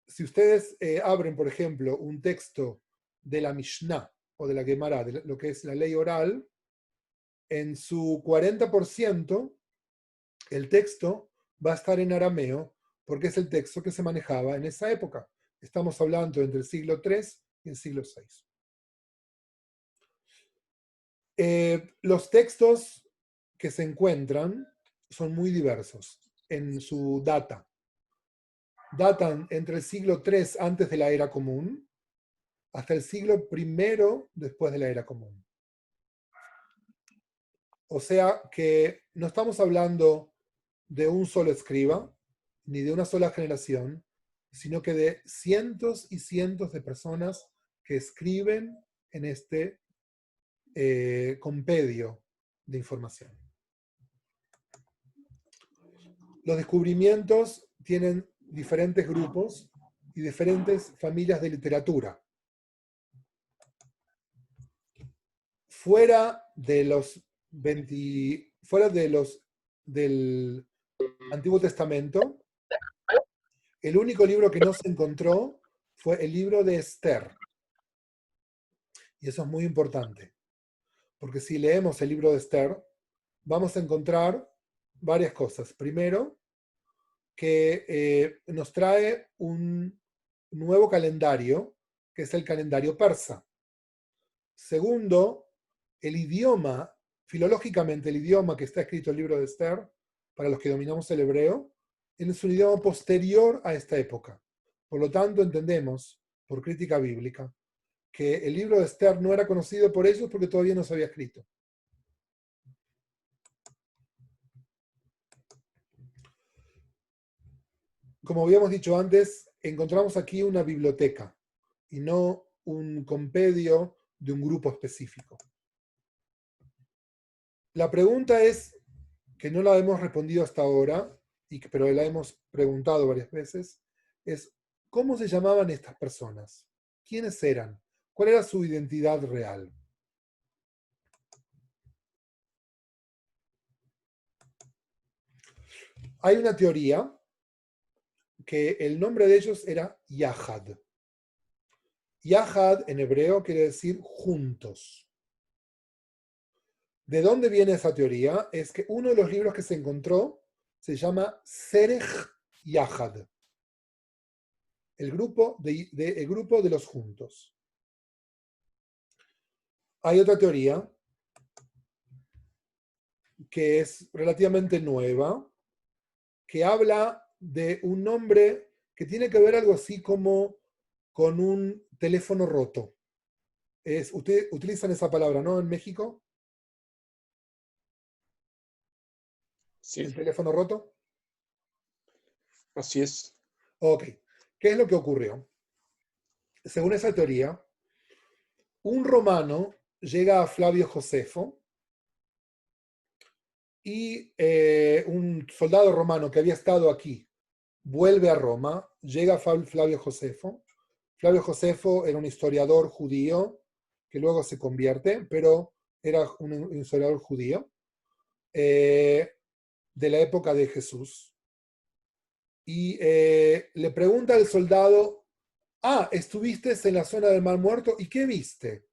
Si ustedes abren, por ejemplo, un texto de la Mishnah o de la Gemara, de lo que es la ley oral, en su 40% el texto va a estar en arameo, porque es el texto que se manejaba en esa época. Estamos hablando entre el siglo III y el siglo VI. Los textos que se encuentran son muy diversos en su data. Datan entre el siglo III antes de la era común hasta el siglo I después de la era común. O sea que no estamos hablando de un solo escriba, ni de una sola generación, sino que de cientos y cientos de personas que escriben en este compendio de información. Los descubrimientos tienen diferentes grupos y diferentes familias de literatura. Fuera del Antiguo Testamento, el único libro que no se encontró fue el libro de Esther. Y eso es muy importante, porque si leemos el libro de Esther, vamos a encontrar varias cosas. Primero, que nos trae un nuevo calendario, que es el calendario persa. Segundo, el idioma, filológicamente el idioma que está escrito en el libro de Esther, para los que dominamos el hebreo, es un idioma posterior a esta época. Por lo tanto, entendemos, por crítica bíblica, que el libro de Esther no era conocido por ellos porque todavía no se había escrito. Como habíamos dicho antes, encontramos aquí una biblioteca y no un compendio de un grupo específico. La pregunta es, que no la hemos respondido hasta ahora, pero la hemos preguntado varias veces, es ¿cómo se llamaban estas personas? ¿Quiénes eran? ¿Cuál era su identidad real? Hay una teoría que el nombre de ellos era Yahad. Yahad en hebreo quiere decir juntos. ¿De dónde viene esa teoría? Es que uno de los libros que se encontró se llama Serech Yahad, el grupo de los juntos. Hay otra teoría que es relativamente nueva, que habla de un nombre que tiene que ver algo así como con un teléfono roto. Ustedes utilizan esa palabra, ¿no? En México. Sí, ¿El teléfono roto? así es. Ok. ¿Qué es lo que ocurrió? Según esa teoría, un romano llega a Flavio Josefo y un soldado romano que había estado aquí vuelve a Roma, llega a Flavio Josefo. Flavio Josefo era un historiador judío que luego se convierte, pero era un historiador judío de la época de Jesús. Y le pregunta al soldado, estuviste en la zona del Mar Muerto, ¿y qué viste?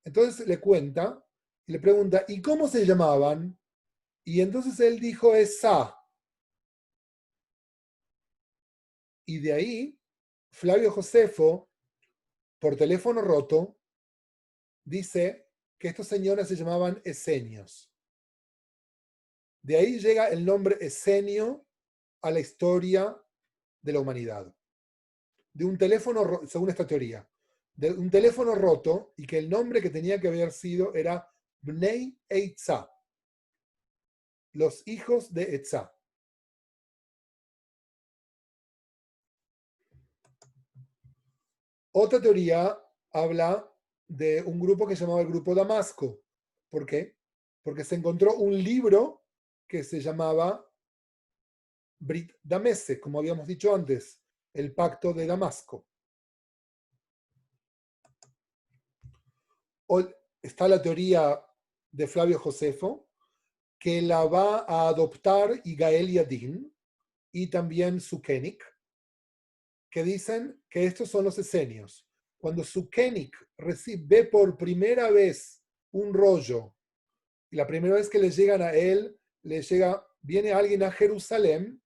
Entonces le cuenta, y le pregunta, ¿y cómo se llamaban? Y entonces él dijo, Esá. Y de ahí, Flavio Josefo, por teléfono roto, dice que estos señores se llamaban esenios. De ahí llega el nombre esenio a la historia de la humanidad. De un teléfono, según esta teoría, de un teléfono roto y que el nombre que tenía que haber sido era Bnei Eitzá, los hijos de Etzá. Otra teoría habla de un grupo que se llamaba el Grupo Damasco. ¿Por qué? Porque se encontró un libro que se llamaba Brit Damese, como habíamos dicho antes, el Pacto de Damasco. Está la teoría de Flavio Josefo, que la va a adoptar Igael Yadin y también Sukenik, que dicen que estos son los esenios. Cuando Sukenik ve por primera vez un rollo, y la primera vez que le llegan a él, viene alguien a Jerusalén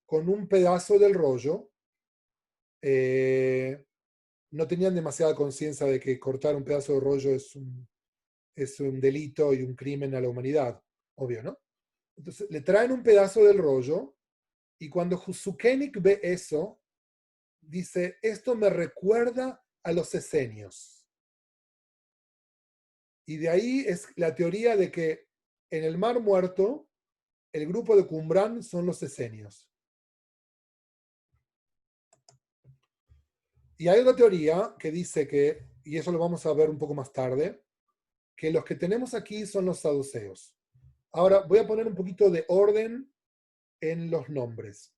con un pedazo del rollo. No tenían demasiada conciencia de que cortar un pedazo de rollo es un delito y un crimen a la humanidad, obvio, ¿no? Entonces le traen un pedazo del rollo y cuando Sukenik ve eso, dice, esto me recuerda a los esenios. Y de ahí es la teoría de que en el Mar Muerto, el grupo de Qumran son los esenios. Y hay otra teoría que dice que, y eso lo vamos a ver un poco más tarde, que los que tenemos aquí son los saduceos. Ahora voy a poner un poquito de orden en los nombres.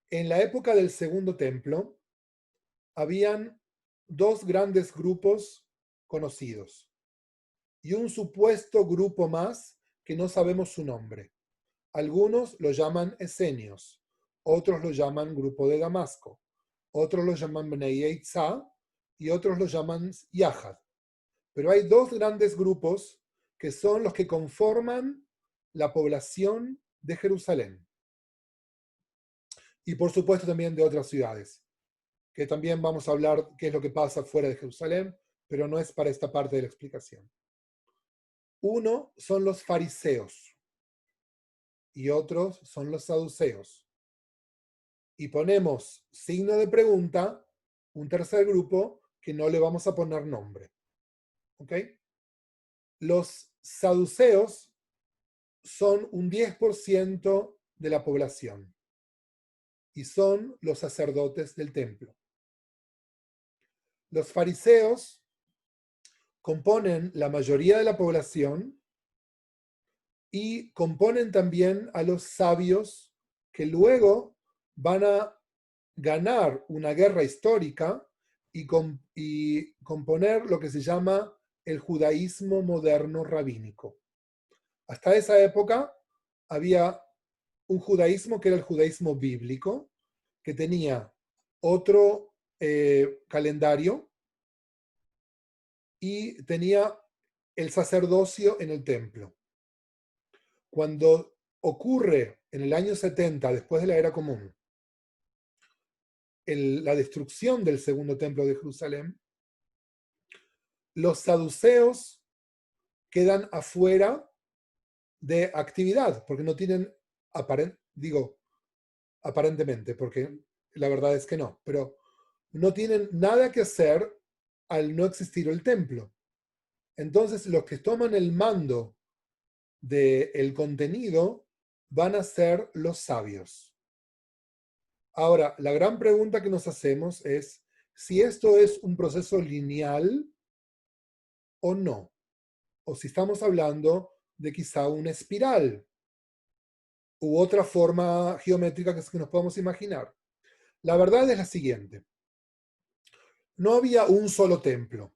En la época del Segundo Templo, habían dos grandes grupos conocidos y un supuesto grupo más que no sabemos su nombre. Algunos lo llaman esenios, otros lo llaman grupo de Damasco, otros lo llaman Bnei Eitzá y otros lo llaman Yahad. Pero hay dos grandes grupos que son los que conforman la población de Jerusalén. Y por supuesto también de otras ciudades, que también vamos a hablar qué es lo que pasa fuera de Jerusalén, pero no es para esta parte de la explicación. Uno son los fariseos. y otros son los saduceos. Y ponemos signo de pregunta, un tercer grupo que no le vamos a poner nombre. ¿Ok? Los saduceos son un 10% de la población y son los sacerdotes del templo. Los fariseos componen la mayoría de la población y componen también a los sabios que luego van a ganar una guerra histórica y componer lo que se llama el judaísmo moderno rabínico. Hasta esa época había un judaísmo que era el judaísmo bíblico, que tenía otro calendario y tenía el sacerdocio en el templo. Cuando ocurre en el año 70, después de la era común, la destrucción del segundo templo de Jerusalén, los saduceos quedan afuera de actividad, porque no tienen, aparentemente, porque la verdad es que no, pero no tienen nada que hacer al no existir el templo. Entonces, los que toman el mando del contenido van a ser los sabios. Ahora, la gran pregunta que nos hacemos es si esto es un proceso lineal o no, o si estamos hablando de quizá una espiral u otra forma geométrica que nos podemos imaginar. La verdad es la siguiente. No había un solo templo.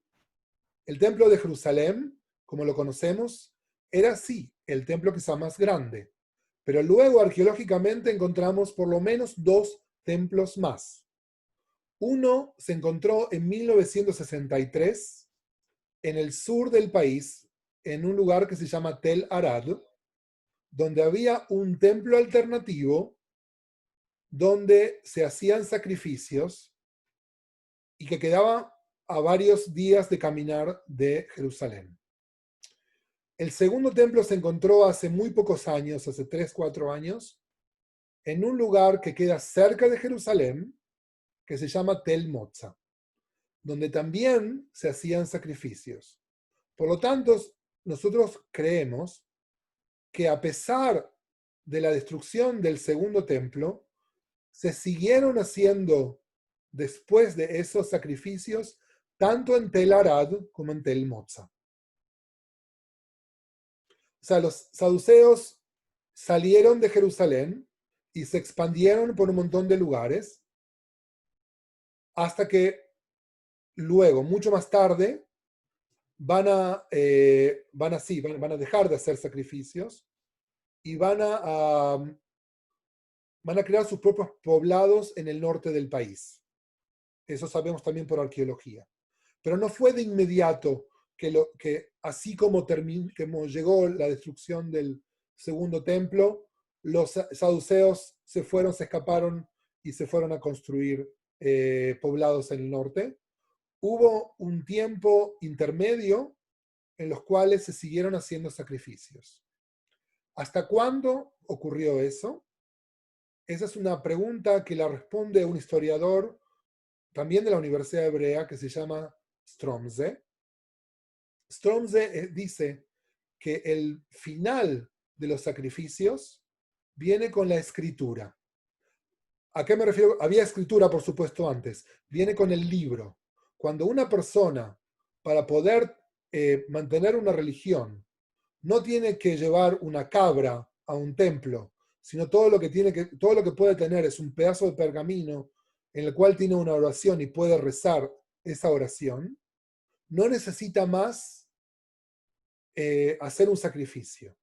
El templo de Jerusalén, como lo conocemos, era sí el templo quizá más grande, pero luego arqueológicamente encontramos por lo menos 2 templos más. Uno se encontró en 1963 en el sur del país, en un lugar que se llama Tel Arad, donde había un templo alternativo donde se hacían sacrificios y que quedaba a varios días de caminar de Jerusalén. El segundo templo se encontró hace muy pocos años, hace 3, 4 años, en un lugar que queda cerca de Jerusalén, que se llama Tel Moza, donde también se hacían sacrificios. Por lo tanto, nosotros creemos que a pesar de la destrucción del segundo templo, se siguieron haciendo después de esos sacrificios, tanto en Tel Arad como en Tel Moza. O sea, los saduceos salieron de Jerusalén y se expandieron por un montón de lugares, hasta que luego, mucho más tarde, van a dejar de hacer sacrificios y van a crear sus propios poblados en el norte del país. Eso sabemos también por arqueología. Pero no fue de inmediato que así como llegó la destrucción del segundo templo, los saduceos se escaparon y se fueron a construir poblados en el norte. Hubo un tiempo intermedio en los cuales se siguieron haciendo sacrificios. ¿Hasta cuándo ocurrió eso? Esa es una pregunta que la responde un historiador también de la Universidad Hebrea que se llama Stromze. Stromze dice que el final de los sacrificios viene con la escritura. ¿A qué me refiero? Había escritura, por supuesto, antes. Viene con el libro. Cuando una persona, para poder mantener una religión, no tiene que llevar una cabra a un templo, sino todo lo que puede tener es un pedazo de pergamino en el cual tiene una oración y puede rezar esa oración, no necesita más hacer un sacrificio.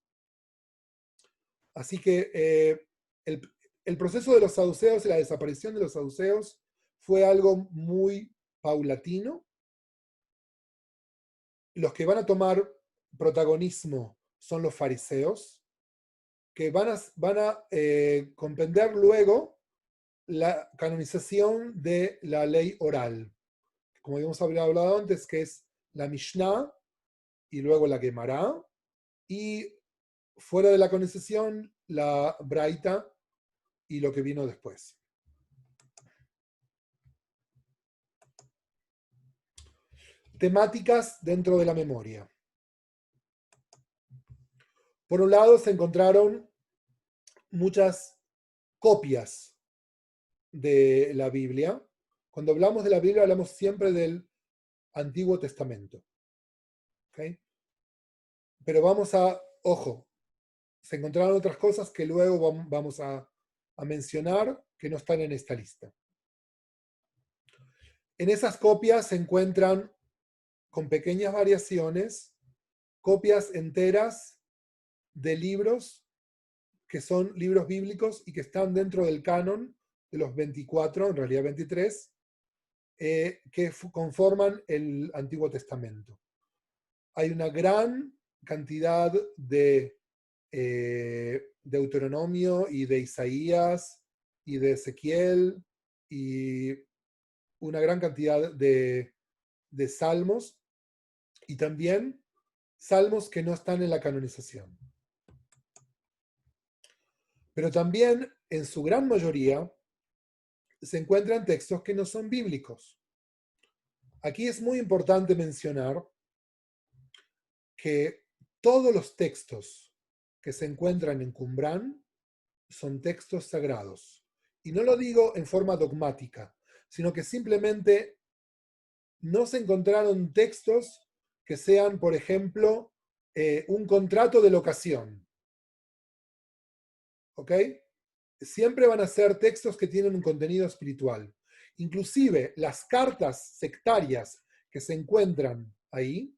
Así que el proceso de los saduceos y la desaparición de los saduceos fue algo muy paulatino. Los que van a tomar protagonismo son los fariseos, que van a comprender luego la canonización de la ley oral, como habíamos hablado antes, que es la Mishnah y luego la Gemara, y fuera de la canonización, la Braita y lo que vino después. Temáticas dentro de la memoria. Por un lado, se encontraron muchas copias de la Biblia. Cuando hablamos de la Biblia, hablamos siempre del Antiguo Testamento. ¿Okay? Pero vamos a, ojo, se encontraron otras cosas que luego vamos a mencionar que no están en esta lista. En esas copias se encuentran, con pequeñas variaciones, copias enteras de libros que son libros bíblicos y que están dentro del canon de los 24, en realidad 23, que conforman el Antiguo Testamento. Hay una gran cantidad de Deuteronomio y de Isaías y de Ezequiel y una gran cantidad de salmos y también salmos que no están en la canonización. Pero también, en su gran mayoría, se encuentran textos que no son bíblicos. Aquí es muy importante mencionar que todos los textos que se encuentran en Qumran son textos sagrados. Y no lo digo en forma dogmática, sino que simplemente no se encontraron textos que sean, por ejemplo, un contrato de locación. ¿Ok? Siempre van a ser textos que tienen un contenido espiritual. Inclusive las cartas sectarias que se encuentran ahí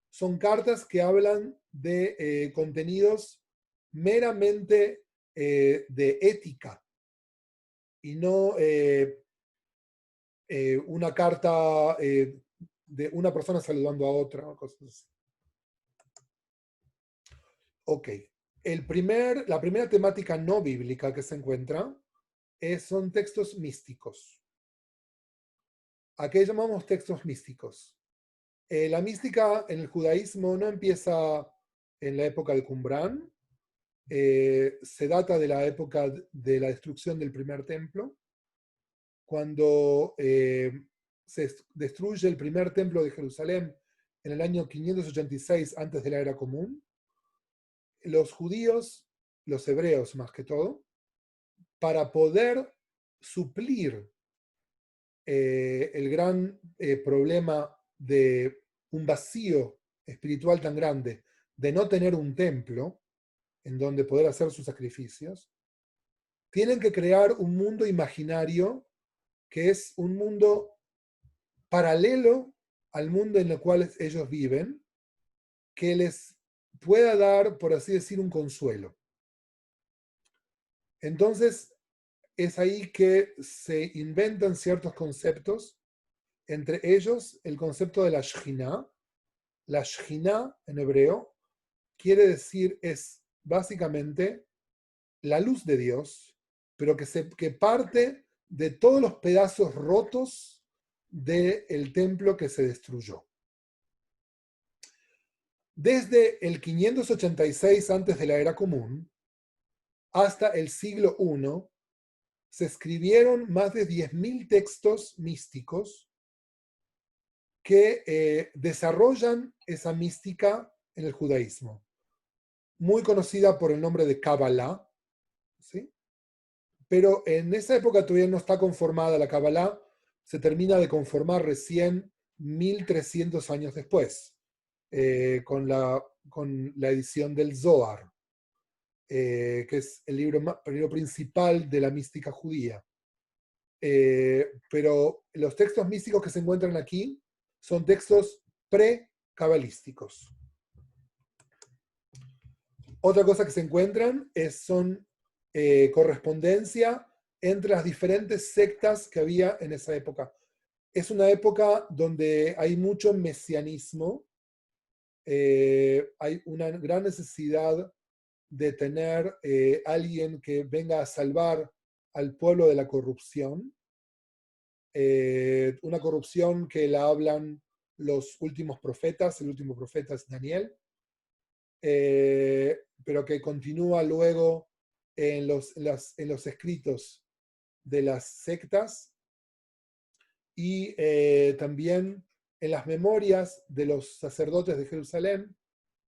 son cartas que hablan de contenidos meramente de ética y no una carta de una persona saludando a otra o cosas así. Ok. La primera temática no bíblica que se encuentra son textos místicos. ¿A qué llamamos textos místicos? La mística en el judaísmo no empieza en la época del Qumran, se data de la época de la destrucción del primer templo, cuando se destruye el primer templo de Jerusalén en el año 586 antes de la era común. Los judíos, los hebreos más que todo, para poder suplir el gran problema de un vacío espiritual tan grande, de no tener un templo en donde poder hacer sus sacrificios, tienen que crear un mundo imaginario que es un mundo paralelo al mundo en el cual ellos viven, que les pueda dar, por así decir, un consuelo. Entonces, es ahí que se inventan ciertos conceptos, entre ellos el concepto de la Shejina. La Shejina en hebreo quiere decir, es básicamente la luz de Dios, pero que parte de todos los pedazos rotos del templo que se destruyó. Desde el 586 antes de la era común hasta el siglo I, se escribieron más de 10.000 textos místicos que desarrollan esa mística en el judaísmo, muy conocida por el nombre de Kabbalah, ¿sí? Pero en esa época todavía no está conformada la Kabbalah, se termina de conformar recién 1300 años después, con la edición del Zohar, que es el libro principal de la mística judía. Pero los textos místicos que se encuentran aquí son textos pre-cabalísticos. Otra cosa que se encuentran son correspondencia entre las diferentes sectas que había en esa época. Es una época donde hay mucho mesianismo, hay una gran necesidad de tener alguien que venga a salvar al pueblo de la corrupción, una corrupción que la hablan los últimos profetas, el último profeta es Daniel, pero que continúa luego en los escritos de las sectas y también en las memorias de los sacerdotes de Jerusalén,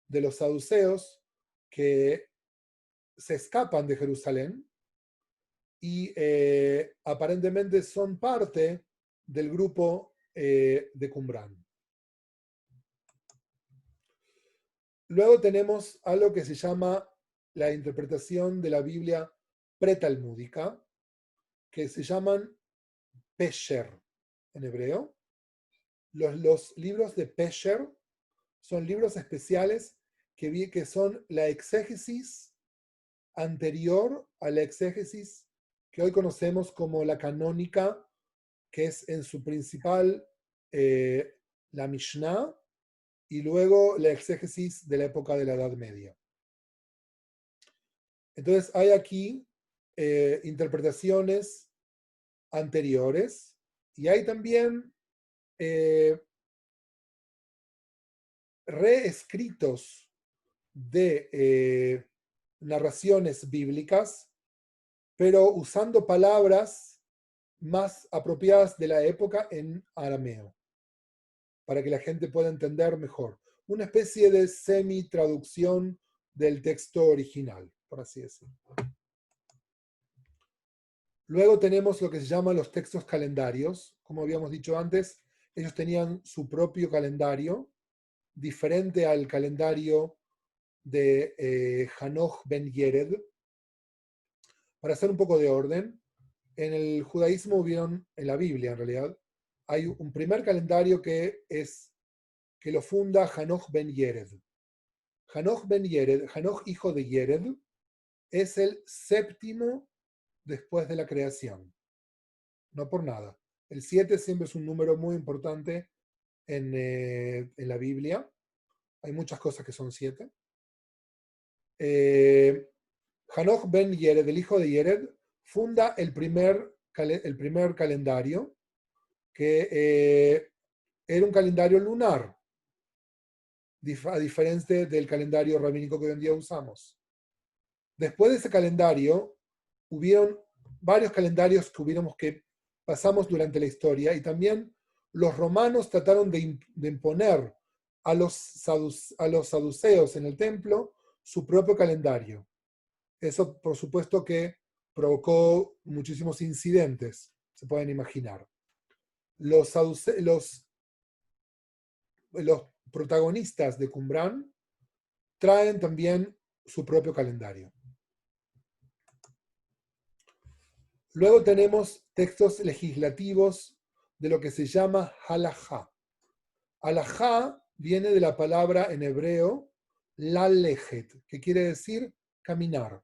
de los saduceos, que se escapan de Jerusalén y aparentemente son parte del grupo de Qumran. Luego tenemos algo que se llama la interpretación de la Biblia pretalmúdica, que se llaman Pesher en hebreo. Los libros de Pesher son libros especiales que son la exégesis anterior a la exégesis que hoy conocemos como la canónica, que es en su principal la Mishnah, y luego la exégesis de la época de la Edad Media. Entonces hay aquí interpretaciones anteriores y hay también reescritos de narraciones bíblicas, pero usando palabras más apropiadas de la época en arameo, para que la gente pueda entender mejor. Una especie de semi-traducción del texto original, por así decirlo. Luego tenemos lo que se llaman los textos calendarios. Como habíamos dicho antes, ellos tenían su propio calendario, diferente al calendario de Hanoch ben Yered. Para hacer un poco de orden, en el judaísmo hubieron, en la Biblia en realidad, hay un primer calendario que lo funda Hanoch ben Yered. Hanoch ben Yered, Hanoch hijo de Yered, es el séptimo después de la creación. No por nada. El 7 siempre es un número muy importante en la Biblia. Hay muchas cosas que son 7. Hanoch ben Yered, el hijo de Yered, funda el primer calendario, que era un calendario lunar, a diferencia del calendario rabínico que hoy en día usamos. Después de ese calendario, hubieron varios calendarios que pasamos durante la historia, y también los romanos trataron de imponer a los saduceos en el templo su propio calendario. Eso, por supuesto, que provocó muchísimos incidentes, se pueden imaginar. Los protagonistas de Qumran traen también su propio calendario. Luego tenemos textos legislativos de lo que se llama halajá. Halajá viene de la palabra en hebreo lalejet, que quiere decir caminar.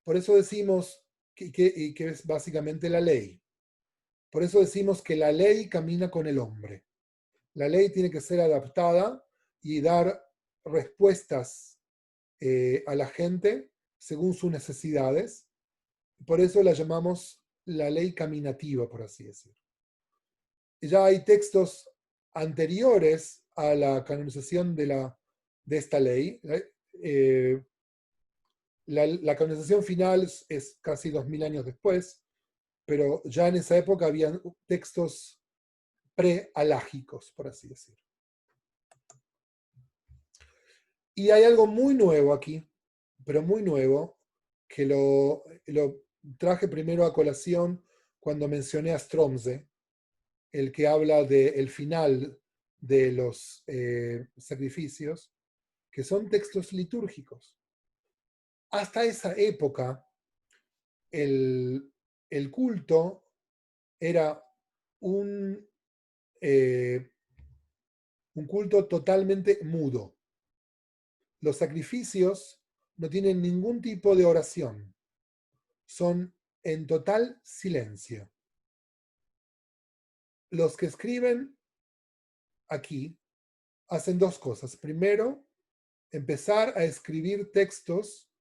Por eso decimos que es básicamente la ley. Por eso decimos que la ley camina con el hombre. La ley tiene que ser adaptada y dar respuestas a la gente según sus necesidades. Por eso la llamamos la ley caminativa, por así decirlo. Ya hay textos anteriores a la canonización de esta ley. La canonización final es casi 2000 años después, pero ya en esa época había textos pre-alágicos, por así decirlo. Y hay algo muy nuevo aquí, pero muy nuevo, que lo traje primero a colación cuando mencioné a Stromze, el que habla del final de los sacrificios, que son textos litúrgicos. Hasta esa época, el culto era un culto totalmente mudo. Los sacrificios no tienen ningún tipo de oración. Son en total silencio. Los que escriben aquí hacen dos cosas. Primero, empezar a escribir textos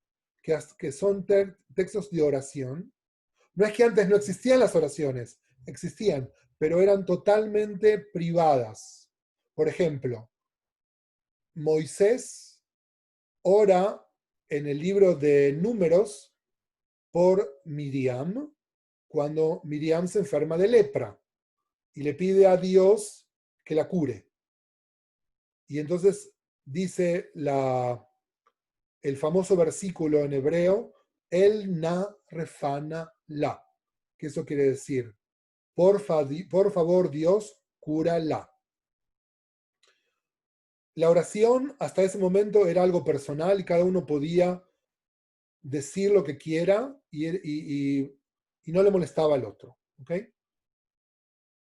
que son textos de oración. No es que antes no existían las oraciones, existían, pero eran totalmente privadas. Por ejemplo, Moisés ora en el libro de Números por Miriam, cuando Miriam se enferma de lepra y le pide a Dios que la cure. Y entonces dice el famoso versículo en hebreo, El na refana la, que eso quiere decir, por favor Dios, cúrala. La oración hasta ese momento era algo personal y cada uno podía decir lo que quiera y no le molestaba al otro. ¿Okay?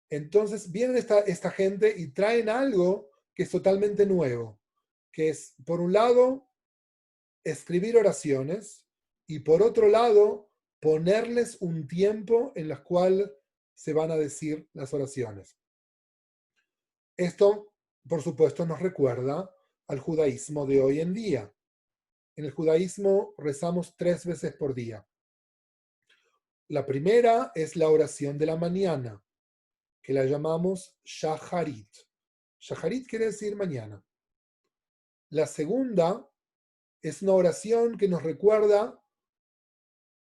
Entonces vienen esta gente y traen algo que es totalmente nuevo, que es, por un lado, escribir oraciones y por otro lado, ponerles un tiempo en el cual se van a decir las oraciones. Esto, por supuesto, nos recuerda al judaísmo de hoy en día. En el judaísmo rezamos 3 veces por día. La primera es la oración de la mañana, que la llamamos Shacharit. Shacharit quiere decir mañana. La segunda es una oración que nos recuerda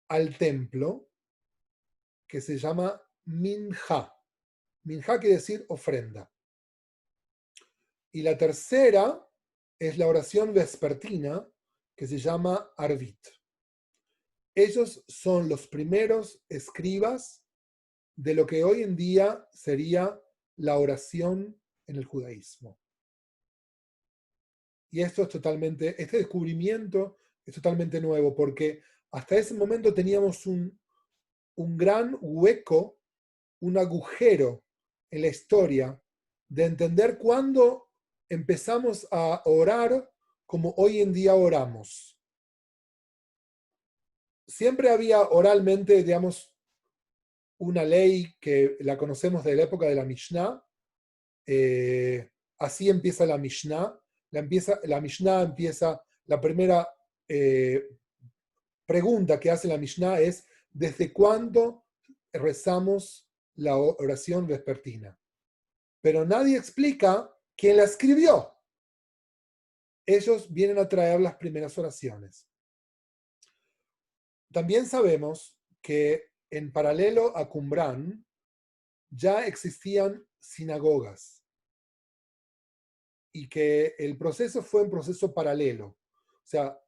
al templo, que se llama Minja. Minja quiere decir ofrenda. Y la tercera es la oración vespertina, que se llama Arvit. Ellos son los primeros escribas de lo que hoy en día sería la oración en el judaísmo. Y esto es este descubrimiento es totalmente nuevo, porque hasta ese momento teníamos un gran hueco, un agujero en la historia de entender cuándo empezamos a orar como hoy en día oramos. Siempre había oralmente, digamos, una ley que la conocemos de la época de la Mishnah. Así empieza la Mishnah. La Mishnah empieza, la primera pregunta que hace la Mishnah es, ¿desde cuándo rezamos la oración vespertina? Pero nadie explica quién la escribió. Ellos vienen a traer las primeras oraciones. También sabemos que en paralelo a Qumran ya existían sinagogas y que el proceso fue un proceso paralelo. O sea,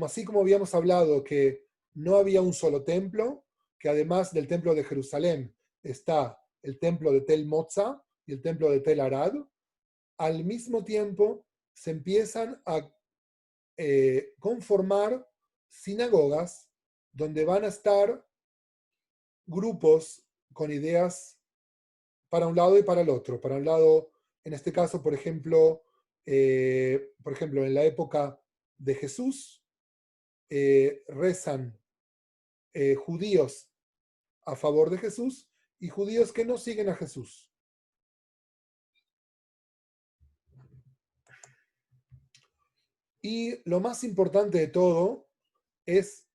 así como habíamos hablado que no había un solo templo, que además del templo de Jerusalén está el templo de Tel Motza y el templo de Tel Arad, al mismo tiempo se empiezan a conformar sinagogas donde van a estar grupos con ideas para un lado y para el otro. Para un lado, en este caso, por ejemplo, en la época de Jesús, rezan judíos a favor de Jesús y judíos que no siguen a Jesús. Y lo más importante de todo es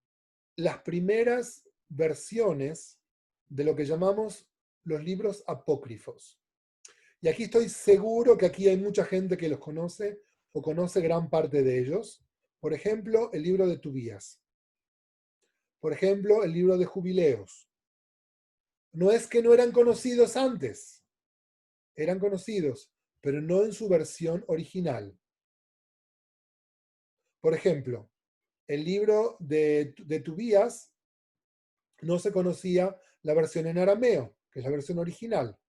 las primeras versiones de lo que llamamos los libros apócrifos. Y aquí estoy seguro que aquí hay mucha gente que los conoce o conoce gran parte de ellos. Por ejemplo, el libro de Tobías. Por ejemplo, el libro de Jubileos. No es que no eran conocidos antes. Eran conocidos, pero no en su versión original. Por ejemplo, el libro de Tobías no se conocía la versión en arameo, que es la versión original.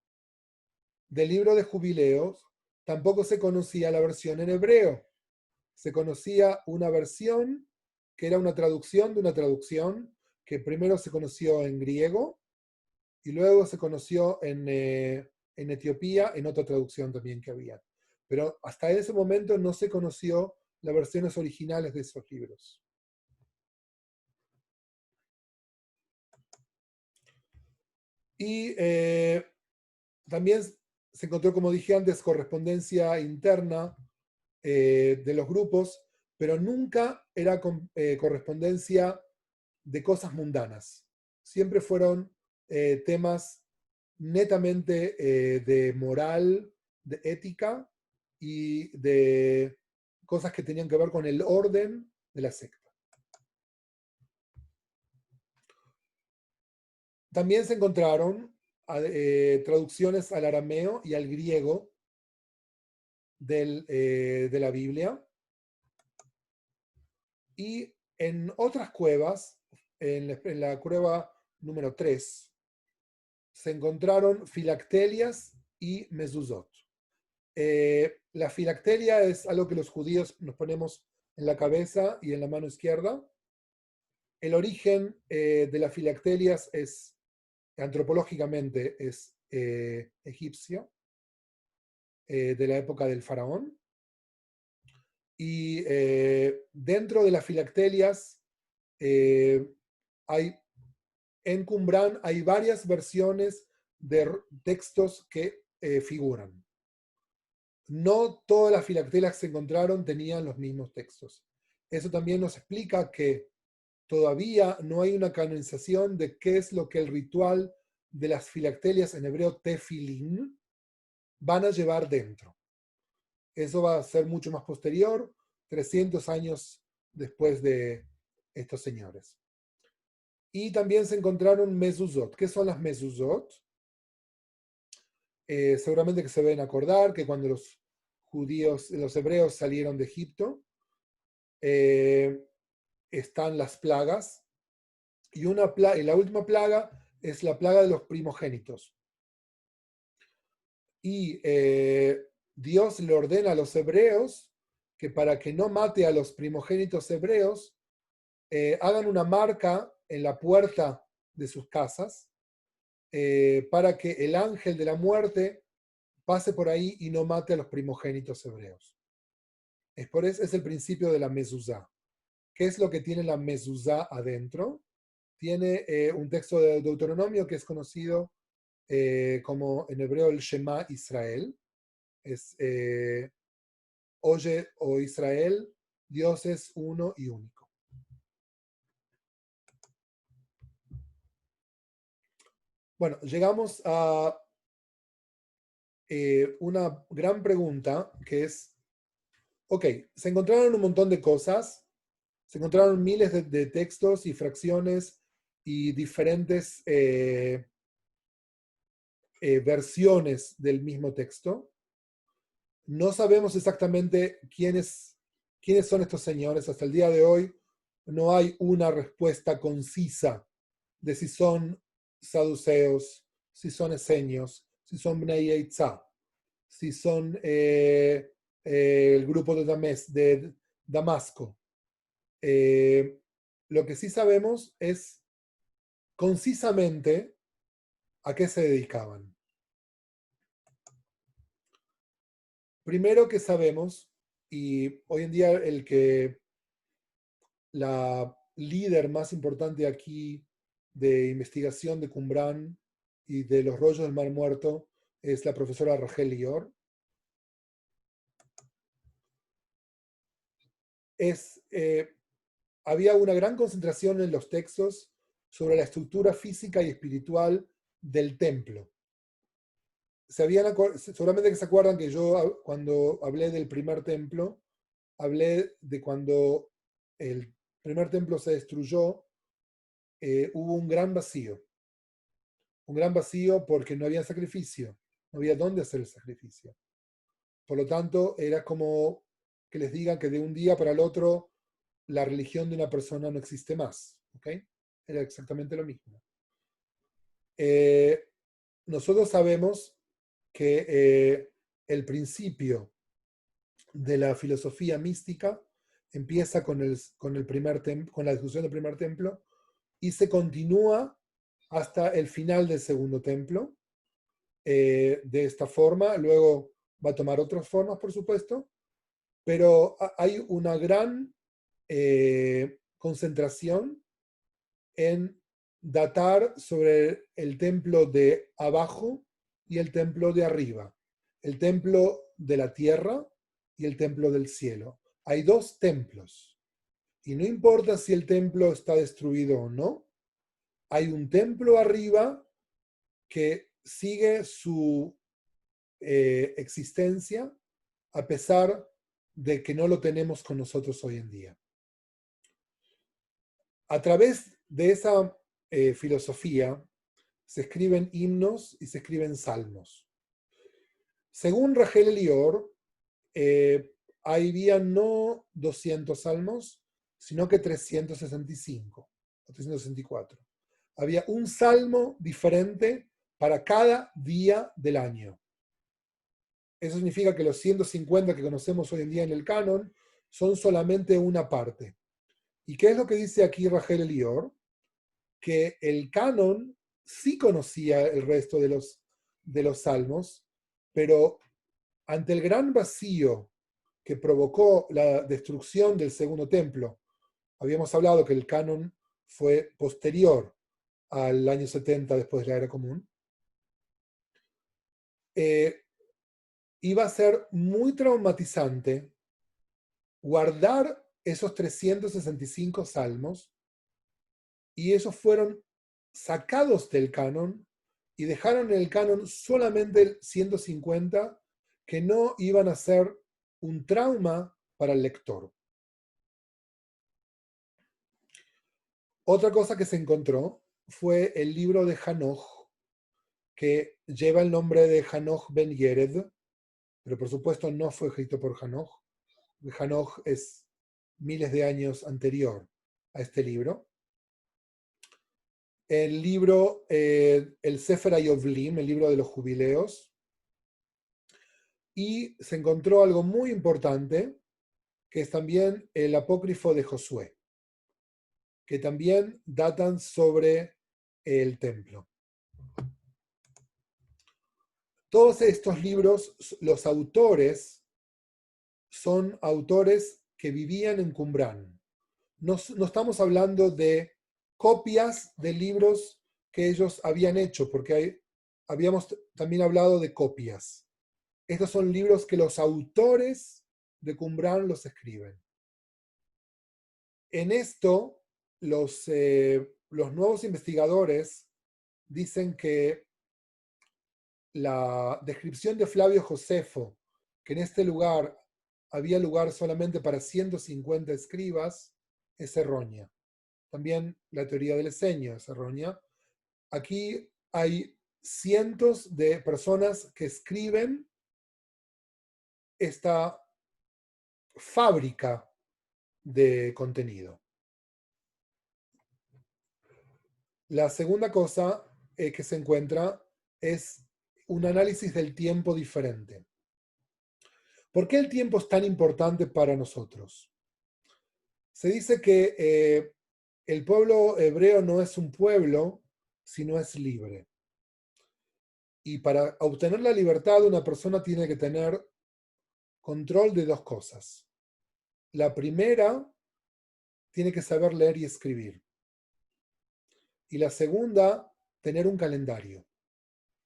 Del libro de Jubileos tampoco se conocía la versión en hebreo. Se conocía una versión que era una traducción de una traducción que primero se conoció en griego y luego se conoció en Etiopía en otra traducción también que había. Pero hasta ese momento no se conoció las versiones originales de esos libros. Y también se encontró, como dije antes, correspondencia interna de los grupos, pero nunca era correspondencia de cosas mundanas. Siempre fueron temas netamente de moral, de ética y de cosas que tenían que ver con el orden de la secta. También se encontraron traducciones al arameo y al griego de la Biblia. Y en otras cuevas, en la cueva número 3, se encontraron filactelias y mezuzot. La filactelia es algo que los judíos nos ponemos en la cabeza y en la mano izquierda. El origen de las filactelias es, antropológicamente, es egipcio, de la época del faraón. Y dentro de las filactelias en Qumran hay varias versiones de textos que figuran. No todas las filactelias que se encontraron tenían los mismos textos. Eso también nos explica que todavía no hay una canonización de qué es lo que el ritual de las filactelias, en hebreo tefilín, van a llevar dentro. Eso va a ser mucho más posterior, 300 años después de estos señores. Y también se encontraron mezuzot. ¿Qué son las mezuzot? Seguramente que se deben acordar que cuando los hebreos salieron de Egipto, están las plagas, y la última plaga es la plaga de los primogénitos. Y Dios le ordena a los hebreos que para que no mate a los primogénitos hebreos, hagan una marca en la puerta de sus casas para que el ángel de la muerte pase por ahí y no mate a los primogénitos hebreos. Es el principio de la mezuzá. ¿Qué es lo que tiene la mezuzá adentro? Tiene un texto de Deuteronomio que es conocido como en hebreo el Shema Israel. Es oye, oh Israel, Dios es uno y único. Bueno, llegamos a una gran pregunta que es, ok, se encontraron un montón de cosas, se encontraron miles de textos y fracciones y diferentes versiones del mismo texto. No sabemos exactamente quiénes son estos señores. Hasta el día de hoy no hay una respuesta concisa de si son saduceos, si son esenios, si son Bnei Eitzá, si son el grupo de Damasco. Lo que sí sabemos es concisamente a qué se dedicaban. Primero que sabemos, y hoy en día la líder más importante aquí de investigación de Qumran y de los rollos del Mar Muerto es la profesora Rachel Lior. Había una gran concentración en los textos sobre la estructura física y espiritual del templo. Seguramente que se acuerdan que yo, cuando hablé del primer templo, hablé de cuando el primer templo se destruyó, hubo un gran vacío. Un gran vacío porque no había sacrificio, no había dónde hacer el sacrificio. Por lo tanto, era como que les digan que de un día para el otro la religión de una persona no existe más. ¿Okay? Era exactamente lo mismo. Nosotros sabemos que el principio de la filosofía mística empieza con la discusión del primer templo y se continúa hasta el final del segundo templo. De esta forma, luego va a tomar otras formas, por supuesto, pero hay una gran concentración en datar sobre el templo de abajo y el templo de arriba, el templo de la tierra y el templo del cielo. Hay dos templos, y no importa si el templo está destruido o no, hay un templo arriba que sigue su existencia a pesar de que no lo tenemos con nosotros hoy en día. A través de esa filosofía se escriben himnos y se escriben salmos. Según Rachel Elior, había no 200 salmos, sino que 365 o 364. Había un salmo diferente para cada día del año. Eso significa que los 150 que conocemos hoy en día en el canon son solamente una parte. ¿Y qué es lo que dice aquí Rachel Elior? Que el canon sí conocía el resto de los salmos, pero ante el gran vacío que provocó la destrucción del segundo templo, habíamos hablado que el canon fue posterior al año 70 después de la Era Común, iba a ser muy traumatizante guardar esos 365 salmos, y esos fueron sacados del canon y dejaron en el canon solamente 150 que no iban a ser un trauma para el lector. Otra cosa que se encontró fue el libro de Hanoch, que lleva el nombre de Hanoch ben Yered, pero por supuesto no fue escrito por Hanoch. Hanoch es miles de años anterior a este libro. El libro, el Sefer HaYovlim, el libro de los jubileos, y se encontró algo muy importante, que es también el apócrifo de Josué, que también datan sobre el templo. Todos estos libros, los autores son autores que vivían en Qumrán. No estamos hablando de copias de libros que ellos habían hecho, porque habíamos también hablado de copias. Estos son libros que los autores de Qumrán los escriben. En esto, los nuevos investigadores dicen que la descripción de Flavio Josefo, que en este lugar había lugar solamente para 150 escribas, es errónea. También la teoría del eseño es errónea. Aquí hay cientos de personas que escriben esta fábrica de contenido. La segunda cosa que se encuentra es un análisis del tiempo diferente. ¿Por qué el tiempo es tan importante para nosotros? Se dice que el pueblo hebreo no es un pueblo, sino es libre. Y para obtener la libertad, una persona tiene que tener control de dos cosas. La primera, tiene que saber leer y escribir. Y la segunda, tener un calendario.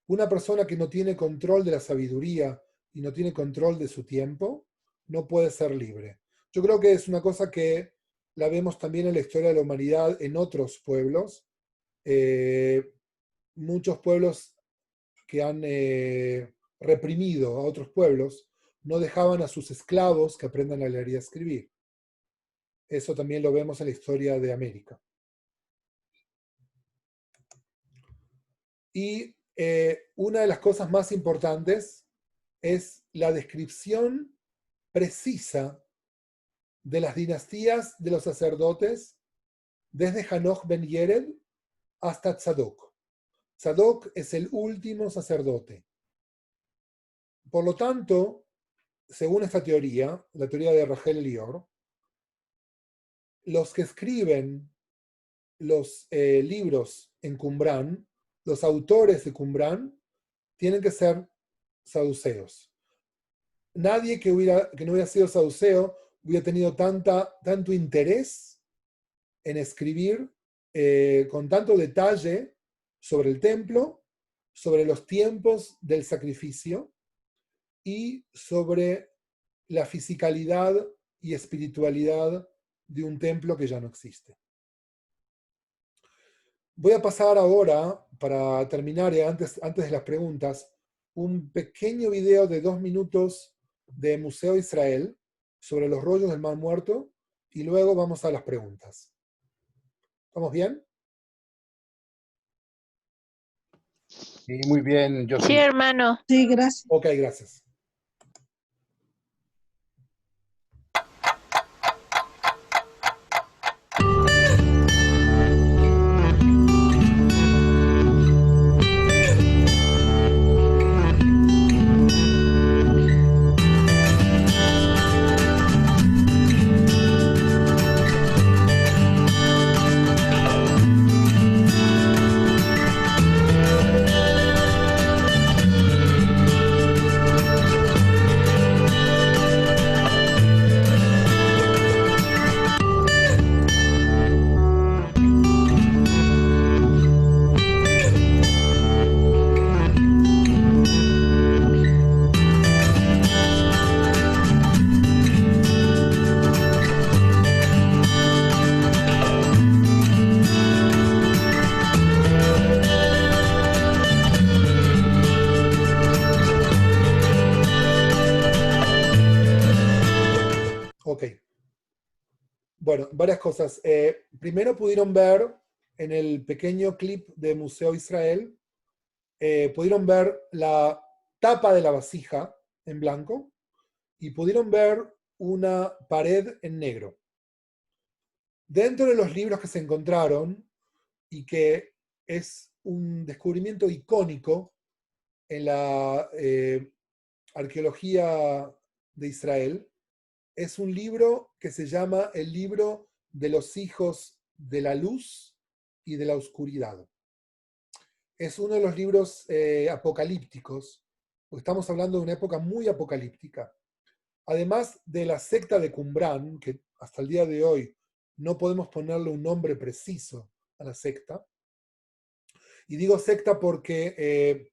Una persona que no tiene control de la sabiduría y no tiene control de su tiempo, no puede ser libre. Yo creo que es una cosa que la vemos también en la historia de la humanidad en otros pueblos. Muchos pueblos que han reprimido a otros pueblos no dejaban a sus esclavos que aprendan a leer y a escribir. Eso también lo vemos en la historia de América. Y una de las cosas más importantes es la descripción precisa de las dinastías de los sacerdotes desde Hanoch ben Yered hasta Tzadok. Tzadok es el último sacerdote. Por lo tanto, según esta teoría, la teoría de Rachel Elior, los que escriben los libros en Qumrán, los autores de Qumrán, tienen que ser saduceos. Nadie que no hubiera sido saduceo hubiera tenido tanto interés en escribir con tanto detalle sobre el templo, sobre los tiempos del sacrificio y sobre la fisicalidad y espiritualidad de un templo que ya no existe. Voy a pasar ahora, para terminar, antes de las preguntas, un pequeño video de 2 minutos de Museo Israel, sobre los rollos del Mar Muerto y luego vamos a las preguntas. ¿Estamos bien? Sí, muy bien, yo Sí, hermano. Sí, gracias. Ok, gracias. Ok. Bueno, varias cosas. Primero pudieron ver en el pequeño clip de Museo Israel, pudieron ver la tapa de la vasija en blanco y pudieron ver una pared en negro. Dentro de los libros que se encontraron, y que es un descubrimiento icónico en la arqueología de Israel, es un libro que se llama el libro de los hijos de la luz y de la oscuridad. Es uno de los libros apocalípticos, porque estamos hablando de una época muy apocalíptica. Además de la secta de Qumran, que hasta el día de hoy no podemos ponerle un nombre preciso a la secta, y digo secta porque,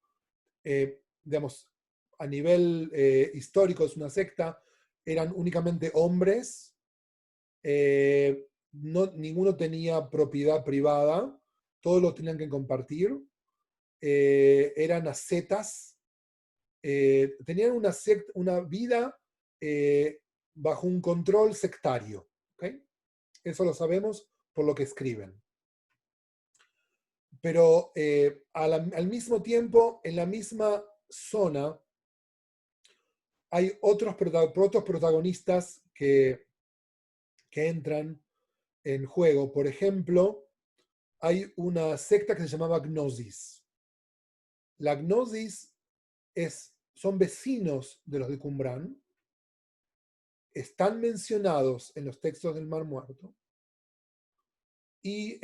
digamos, a nivel histórico es una secta, eran únicamente hombres, ninguno tenía propiedad privada, todos lo tenían que compartir, eran ascetas, tenían una vida bajo un control sectario. ¿Okay? Eso lo sabemos por lo que escriben. Pero al mismo tiempo, en la misma zona, hay otros protagonistas que entran en juego. Por ejemplo, hay una secta que se llamaba Gnosis. La Gnosis son vecinos de los de Qumran, están mencionados en los textos del Mar Muerto y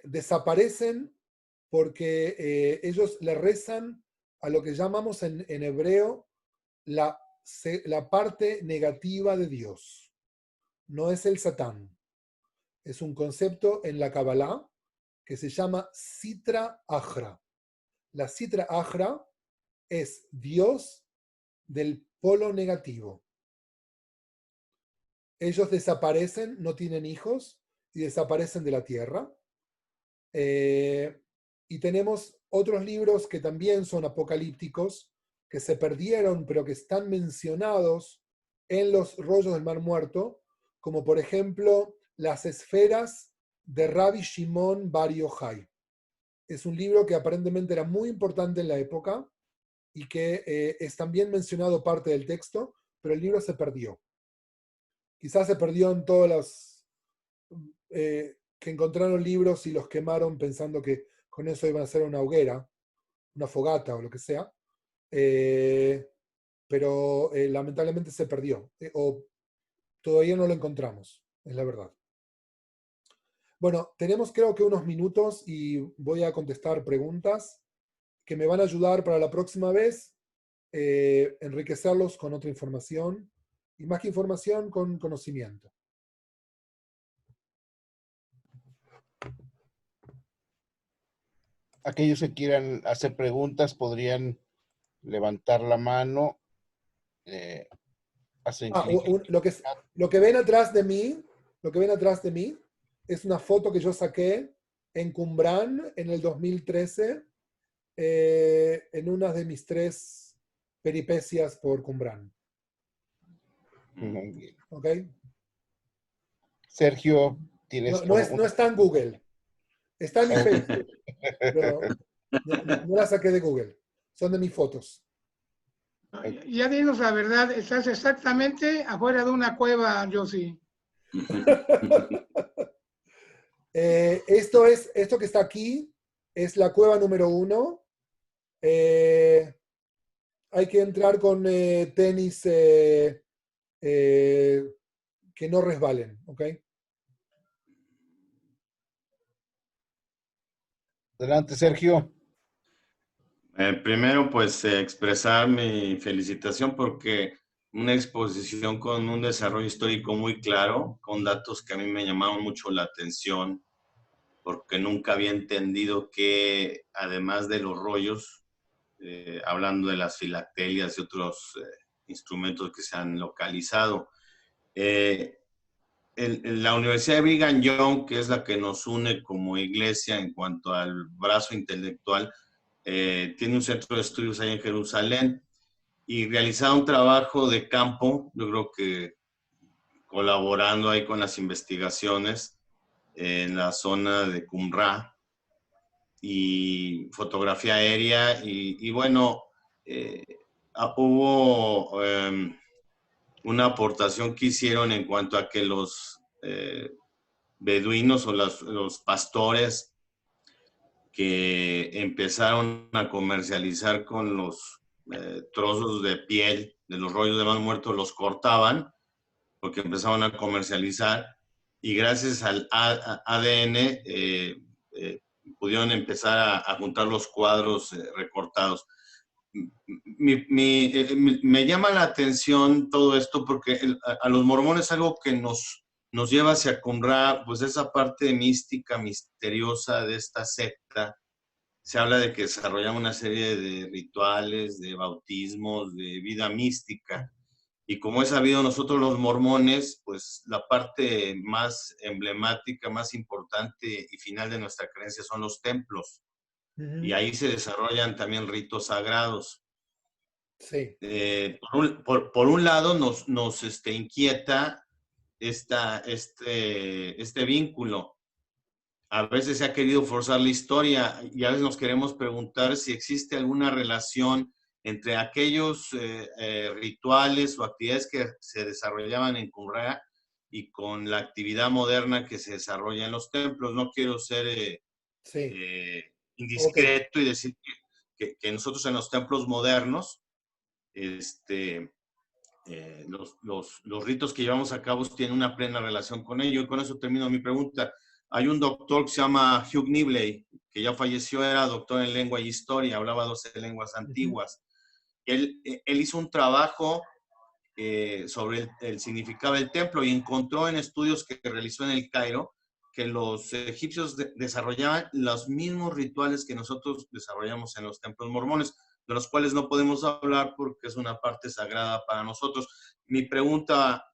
desaparecen porque ellos le rezan a lo que llamamos en hebreo la parte negativa de Dios. No es el Satán. Es un concepto en la Kabbalah que se llama Sitra Achra. La Sitra Achra es Dios del polo negativo. Ellos desaparecen, no tienen hijos y desaparecen de la tierra. Y tenemos otros libros que también son apocalípticos, que se perdieron, pero que están mencionados en los rollos del Mar Muerto, como por ejemplo Las esferas de Rabbi Shimon Bar Yochai. Es un libro que aparentemente era muy importante en la época y que es también mencionado parte del texto, pero el libro se perdió. Quizás se perdió en todas las que encontraron libros y los quemaron pensando que con eso iban a hacer una hoguera, una fogata o lo que sea. Pero lamentablemente se perdió. O todavía no lo encontramos, es la verdad. Bueno, tenemos creo que unos minutos y voy a contestar preguntas que me van a ayudar para la próxima vez, enriquecerlos con otra información y más que información, con conocimiento. Aquellos que quieran hacer preguntas podrían levantar la mano. Lo que ven atrás de mí, es una foto que yo saqué en Qumran en el 2013, en una de mis 3 peripecias por Qumran. Muy bien. ¿Ok? Sergio, ¿tienes No está en Google. Está en mi Facebook. Pero no la saqué de Google. Son de mis fotos. Ya dinos la verdad, estás exactamente afuera de una cueva, Josie. Esto que está aquí es la cueva número 1. Hay que entrar con tenis que no resbalen, ¿ok? Adelante, Sergio. Primero, pues expresar mi felicitación porque una exposición con un desarrollo histórico muy claro, con datos que a mí me llamaron mucho la atención, porque nunca había entendido que además de los rollos, hablando de las filactelias y otros instrumentos que se han localizado, la Universidad de Brigham Young, que es la que nos une como iglesia en cuanto al brazo intelectual, tiene un centro de estudios ahí en Jerusalén y realizaba un trabajo de campo, yo creo que colaborando ahí con las investigaciones en la zona de Qumrá y fotografía aérea y bueno, hubo una aportación que hicieron en cuanto a que los beduinos o los pastores que empezaron a comercializar con los trozos de piel de los rollos de más muertos, los cortaban porque empezaban a comercializar y gracias al ADN pudieron empezar a juntar los cuadros recortados. Me llama la atención todo esto porque a los mormones algo que nos lleva hacia Qumrá, pues esa parte mística, misteriosa de esta secta. Se habla de que desarrollan una serie de rituales, de bautismos, de vida mística. Y como es sabido, nosotros los mormones, pues la parte más emblemática, más importante y final de nuestra creencia son los templos. Y ahí se desarrollan también ritos sagrados. Sí. Por un lado, nos inquieta este vínculo. A veces se ha querido forzar la historia y a veces nos queremos preguntar si existe alguna relación entre aquellos rituales o actividades que se desarrollaban en Qumrá y con la actividad moderna que se desarrolla en los templos. No quiero ser Sí. indiscreto y decir que nosotros en los templos modernos, los ritos que llevamos a cabo tienen una plena relación con ello. Y con eso termino mi pregunta. Hay un doctor que se llama Hugh Nibley, que ya falleció, era doctor en lengua y historia, hablaba 12 lenguas antiguas. Él hizo un trabajo sobre el significado del templo y encontró en estudios que realizó en el Cairo que los egipcios desarrollaban los mismos rituales que nosotros desarrollamos en los templos mormones, de los cuales no podemos hablar porque es una parte sagrada para nosotros. Mi pregunta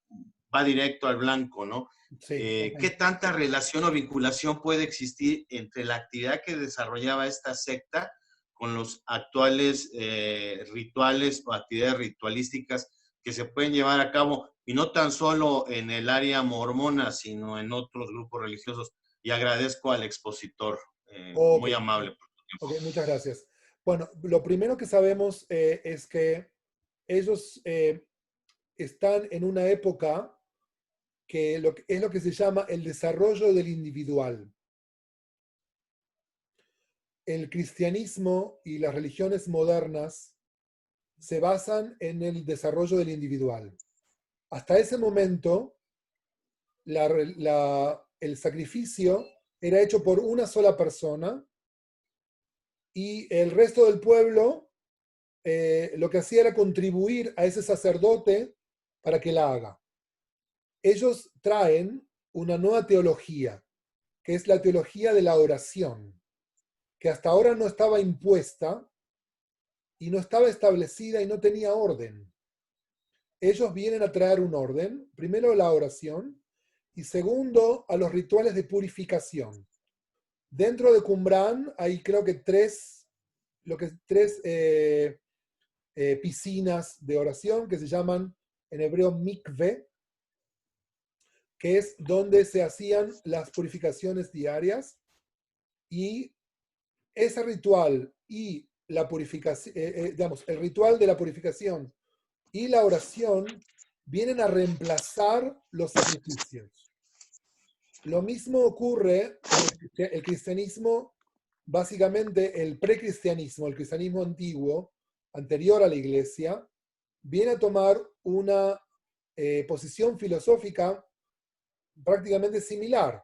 va directo al blanco, ¿no? Sí. ¿Qué tanta relación o vinculación puede existir entre la actividad que desarrollaba esta secta con los actuales rituales o actividades ritualísticas que se pueden llevar a cabo, y no tan solo en el área mormona, sino en otros grupos religiosos? Y agradezco al expositor, muy amable por tu tiempo. Ok, muchas gracias. Bueno, lo primero que sabemos es que ellos están en una época que es lo que se llama el desarrollo del individual. El cristianismo y las religiones modernas se basan en el desarrollo del individual. Hasta ese momento, el sacrificio era hecho por una sola persona y el resto del pueblo lo que hacía era contribuir a ese sacerdote para que la haga. Ellos traen una nueva teología, que es la teología de la oración, que hasta ahora no estaba impuesta y no estaba establecida y no tenía orden. Ellos vienen a traer un orden, primero la oración y segundo a los rituales de purificación. Dentro de Qumrán hay creo que tres piscinas de oración que se llaman en hebreo mikve, que es donde se hacían las purificaciones diarias, y ese ritual y la purificación, digamos, el ritual de la purificación y la oración vienen a reemplazar los sacrificios. Lo mismo ocurre en el cristianismo, básicamente el precristianismo, el cristianismo antiguo, anterior a la iglesia, viene a tomar una posición filosófica prácticamente similar.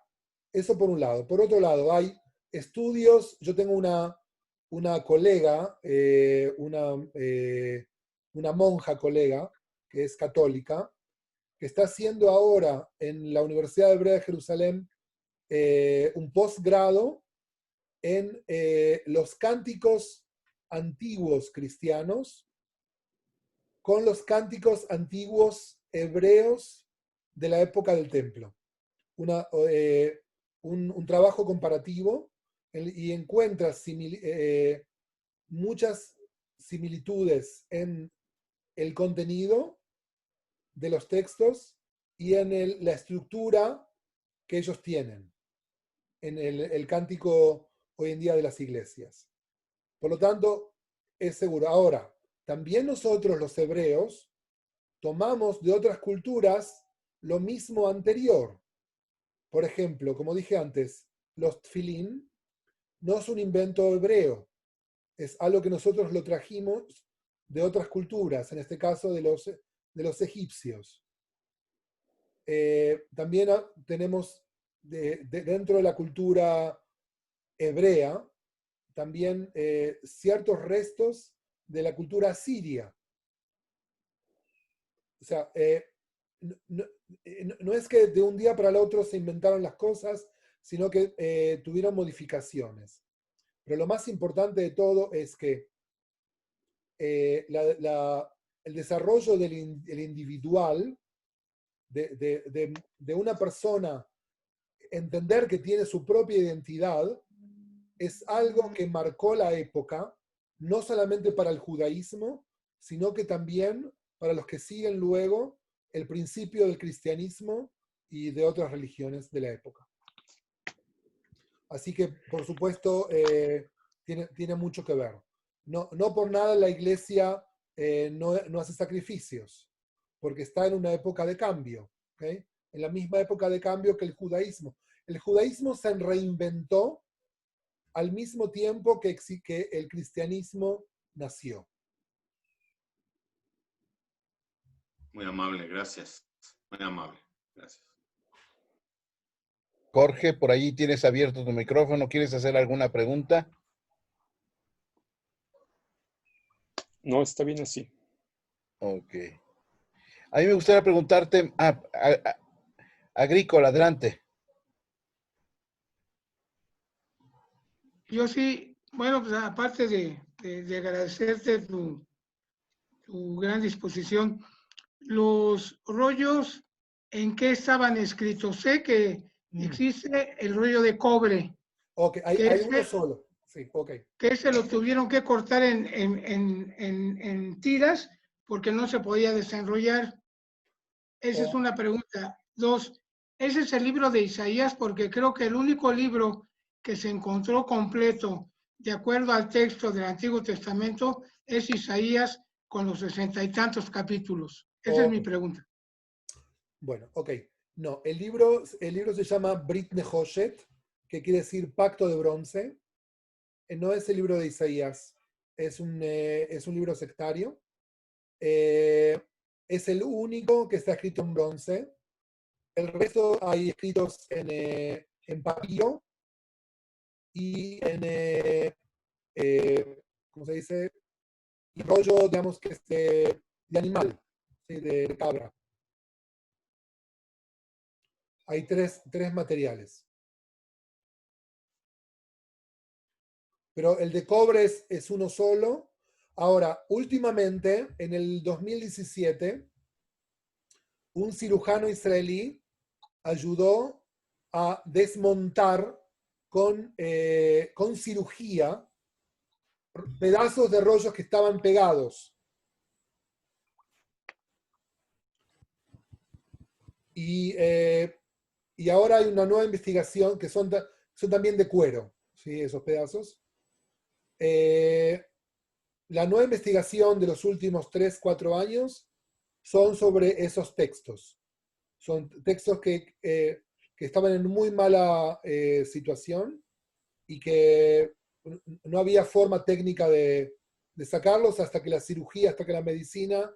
Eso por un lado. Por otro lado, hay estudios, yo tengo una colega, una monja colega, que es católica, que está haciendo ahora en la Universidad Hebrea de Jerusalén un posgrado en los cánticos antiguos cristianos con los cánticos antiguos hebreos de la época del templo. Un trabajo comparativo y encuentra muchas similitudes en el contenido de los textos y en la estructura que ellos tienen en el cántico hoy en día de las iglesias. Por lo tanto, es seguro. Ahora, también nosotros los hebreos tomamos de otras culturas lo mismo anterior. Por ejemplo, como dije antes, los tfilín no es un invento hebreo, es algo que nosotros lo trajimos de otras culturas, en este caso de los egipcios. También tenemos dentro de la cultura hebrea también ciertos restos de la cultura asiria. O sea, no es que de un día para el otro se inventaron las cosas, sino que tuvieron modificaciones. Pero lo más importante de todo es que el desarrollo del individual, de una persona, entender que tiene su propia identidad, es algo que marcó la época, no solamente para el judaísmo, sino que también para los que siguen luego el principio del cristianismo y de otras religiones de la época. Así que, por supuesto, tiene mucho que ver. No por nada la iglesia no hace sacrificios, porque está en una época de cambio, ¿okay? En la misma época de cambio que el judaísmo. El judaísmo se reinventó al mismo tiempo que el cristianismo nació. Muy amable, gracias. Muy amable, gracias. Jorge, por ahí tienes abierto tu micrófono. ¿Quieres hacer alguna pregunta? No, está bien así. Ok. A mí me gustaría preguntarte, Agrícola, adelante. Yo sí, bueno, pues aparte de agradecerte tu gran disposición, los rollos, ¿en qué estaban escritos? Sé que existe el rollo de cobre. Ok, hay uno solo. Sí, ok. Que ese lo tuvieron que cortar en tiras porque no se podía desenrollar. Esa es una pregunta. Dos, ese es el libro de Isaías porque creo que el único libro que se encontró completo de acuerdo al texto del Antiguo Testamento es Isaías con los 60 y tantos capítulos. Esa es mi pregunta. Bueno, ok. No, el libro se llama Brit Nehoshet, que quiere decir pacto de bronce. No es el libro de Isaías, es un libro sectario. Es el único que está escrito en bronce. El resto hay escritos en papiro y ¿cómo se dice? Y rollo, digamos, que es de animal, ¿sí? de cabra. Hay tres materiales. Pero el de cobre es uno solo. Ahora, últimamente, en el 2017, un cirujano israelí ayudó a desmontar con cirugía pedazos de rollos que estaban pegados. Y ahora hay una nueva investigación que son también de cuero, ¿sí? Esos pedazos. La nueva investigación de los últimos 3, 4 años son sobre esos textos. Son textos que estaban en muy mala situación y que no había forma técnica de sacarlos hasta que la cirugía, hasta que la medicina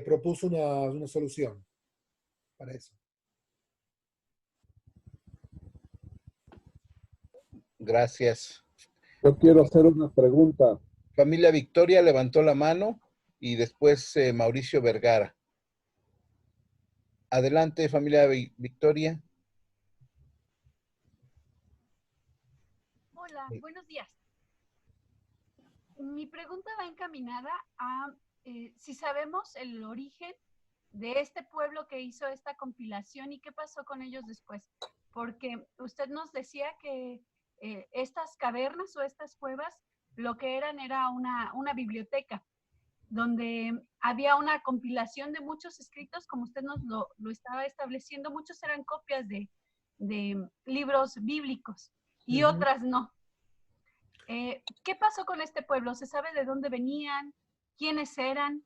propuso una solución para eso. Gracias. Yo quiero hacer una pregunta. Familia Victoria levantó la mano y después Mauricio Vergara. Adelante, familia Victoria. Hola, buenos días. Mi pregunta va encaminada a si sabemos el origen de este pueblo que hizo esta compilación y qué pasó con ellos después. Porque usted nos decía que estas cavernas o estas cuevas lo que eran era una biblioteca donde había una compilación de muchos escritos, como usted nos lo estaba estableciendo. Muchos eran copias de libros bíblicos y otras no. ¿Qué pasó con este pueblo? ¿Se sabe de dónde venían? ¿Quiénes eran?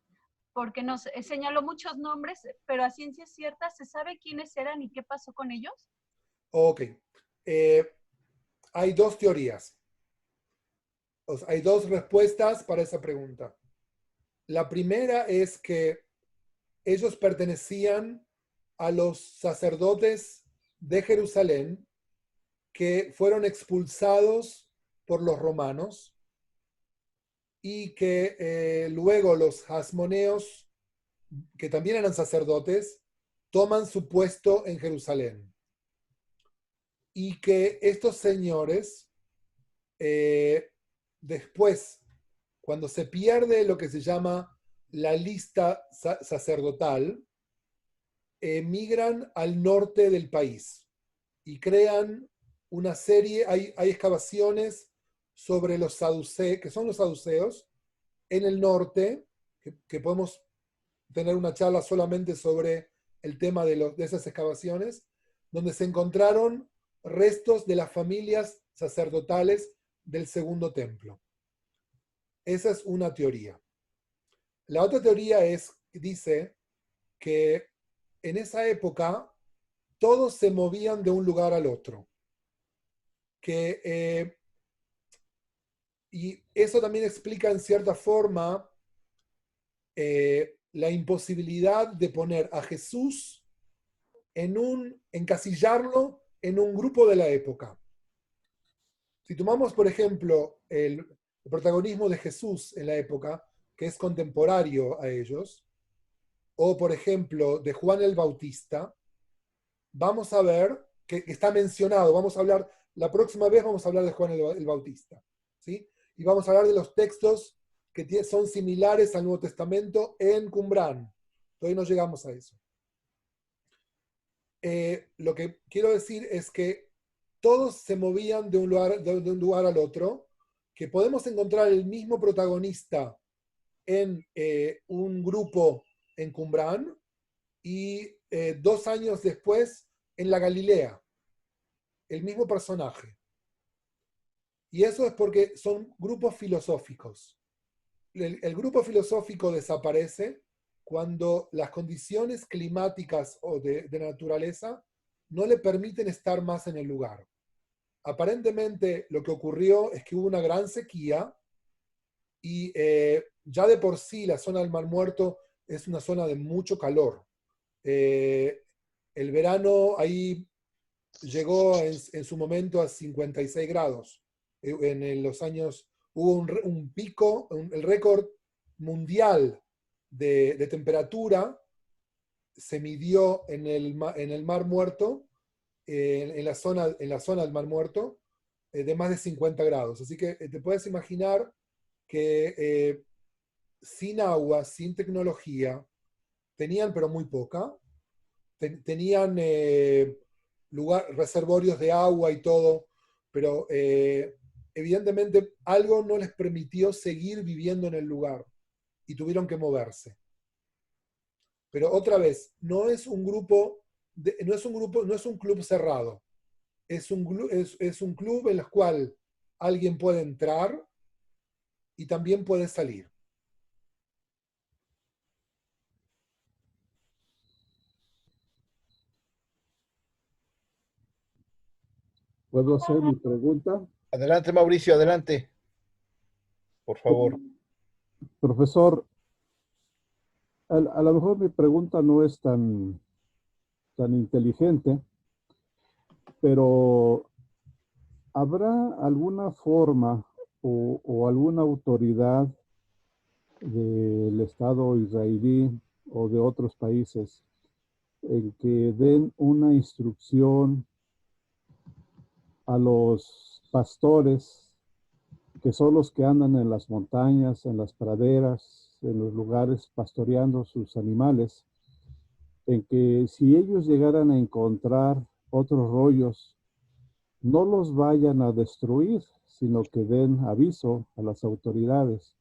Porque nos señaló muchos nombres, pero a ciencia cierta, ¿se sabe quiénes eran y qué pasó con ellos? Ok. Hay dos teorías. O sea, hay dos respuestas para esa pregunta. La primera es que ellos pertenecían a los sacerdotes de Jerusalén que fueron expulsados por los romanos y que luego los hasmoneos, que también eran sacerdotes, toman su puesto en Jerusalén. Y que estos señores, después, cuando se pierde lo que se llama la lista sacerdotal, emigran al norte del país y crean una serie, hay excavaciones sobre los saduceos, que son los saduceos, en el norte, que podemos tener una charla solamente sobre el tema de esas excavaciones, donde se encontraron restos de las familias sacerdotales del segundo templo. Esa es una teoría. La otra teoría dice que en esa época todos se movían de un lugar al otro. Y eso también explica en cierta forma la imposibilidad de poner a Jesús encasillarlo en un grupo de la época. Si tomamos, por ejemplo, el protagonismo de Jesús en la época, que es contemporáneo a ellos, o por ejemplo de Juan el Bautista, vamos a ver que está mencionado, la próxima vez vamos a hablar de Juan el Bautista, ¿sí? Y vamos a hablar de los textos que son similares al Nuevo Testamento en Qumran. Todavía no llegamos a eso. Lo que quiero decir es que todos se movían de un lugar al otro, que podemos encontrar el mismo protagonista en un grupo en Qumran y 2 años después en la Galilea, el mismo personaje. Y eso es porque son grupos filosóficos. El grupo filosófico desaparece cuando las condiciones climáticas o de naturaleza no le permiten estar más en el lugar. Aparentemente lo que ocurrió es que hubo una gran sequía y ya de por sí la zona del Mar Muerto es una zona de mucho calor. El verano ahí llegó en su momento a 56 grados. En los años hubo un pico, el récord mundial de temperatura se midió en el Mar Muerto, en la zona del Mar Muerto, de más de 50 grados. Así que te puedes imaginar que sin agua, sin tecnología, tenían, pero muy poca, tenían reservorios de agua y todo, pero evidentemente algo no les permitió seguir viviendo en el lugar y tuvieron que moverse. Pero otra vez, no es un grupo no es un grupo, no es un club cerrado. Es un club en el cual alguien puede entrar y también puede salir. ¿Puedo hacer mi pregunta? Adelante, Mauricio, adelante. Por favor. Profesor, a lo mejor mi pregunta no es tan inteligente, pero ¿habrá alguna forma o alguna autoridad del Estado israelí o de otros países en que den una instrucción a los pastores, que son los que andan en las montañas, en las praderas, en los lugares pastoreando sus animales, en que si ellos llegaran a encontrar otros rollos, no los vayan a destruir, sino que den aviso a las autoridades?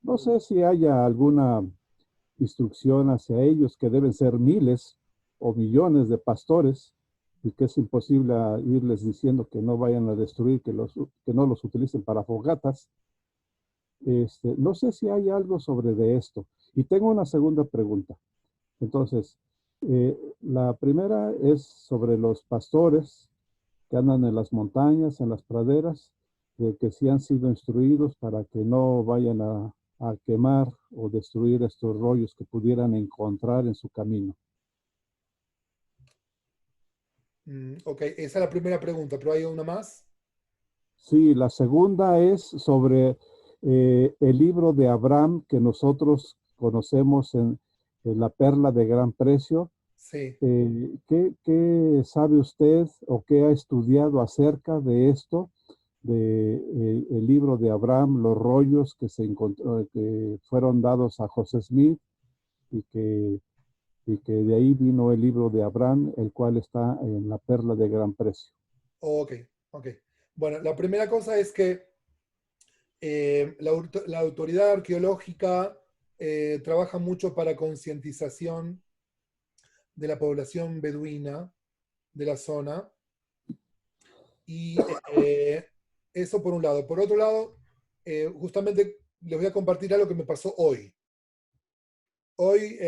No sé si haya alguna instrucción hacia ellos, que deben ser miles o millones de pastores, y que es imposible irles diciendo que no vayan a destruir, que no los utilicen para fogatas. No sé si hay algo sobre de esto. Y tengo una segunda pregunta. Entonces, la primera es sobre los pastores que andan en las montañas, en las praderas, de que sí han sido instruidos para que no vayan a quemar o destruir estos rollos que pudieran encontrar en su camino. Ok, esa es la primera pregunta, pero hay una más. Sí, la segunda es sobre el libro de Abraham que nosotros conocemos en La Perla de Gran Precio. Sí. ¿Qué sabe usted o qué ha estudiado acerca de esto, de el libro de Abraham, los rollos que se encontró, que fueron dados a José Smith y que de ahí vino el libro de Abraham, el cual está en La Perla de Gran Precio? Ok. Bueno, la primera cosa es que la autoridad arqueológica trabaja mucho para concientización de la población beduina de la zona. Y eso por un lado. Por otro lado, justamente les voy a compartir algo que me pasó hoy. Hoy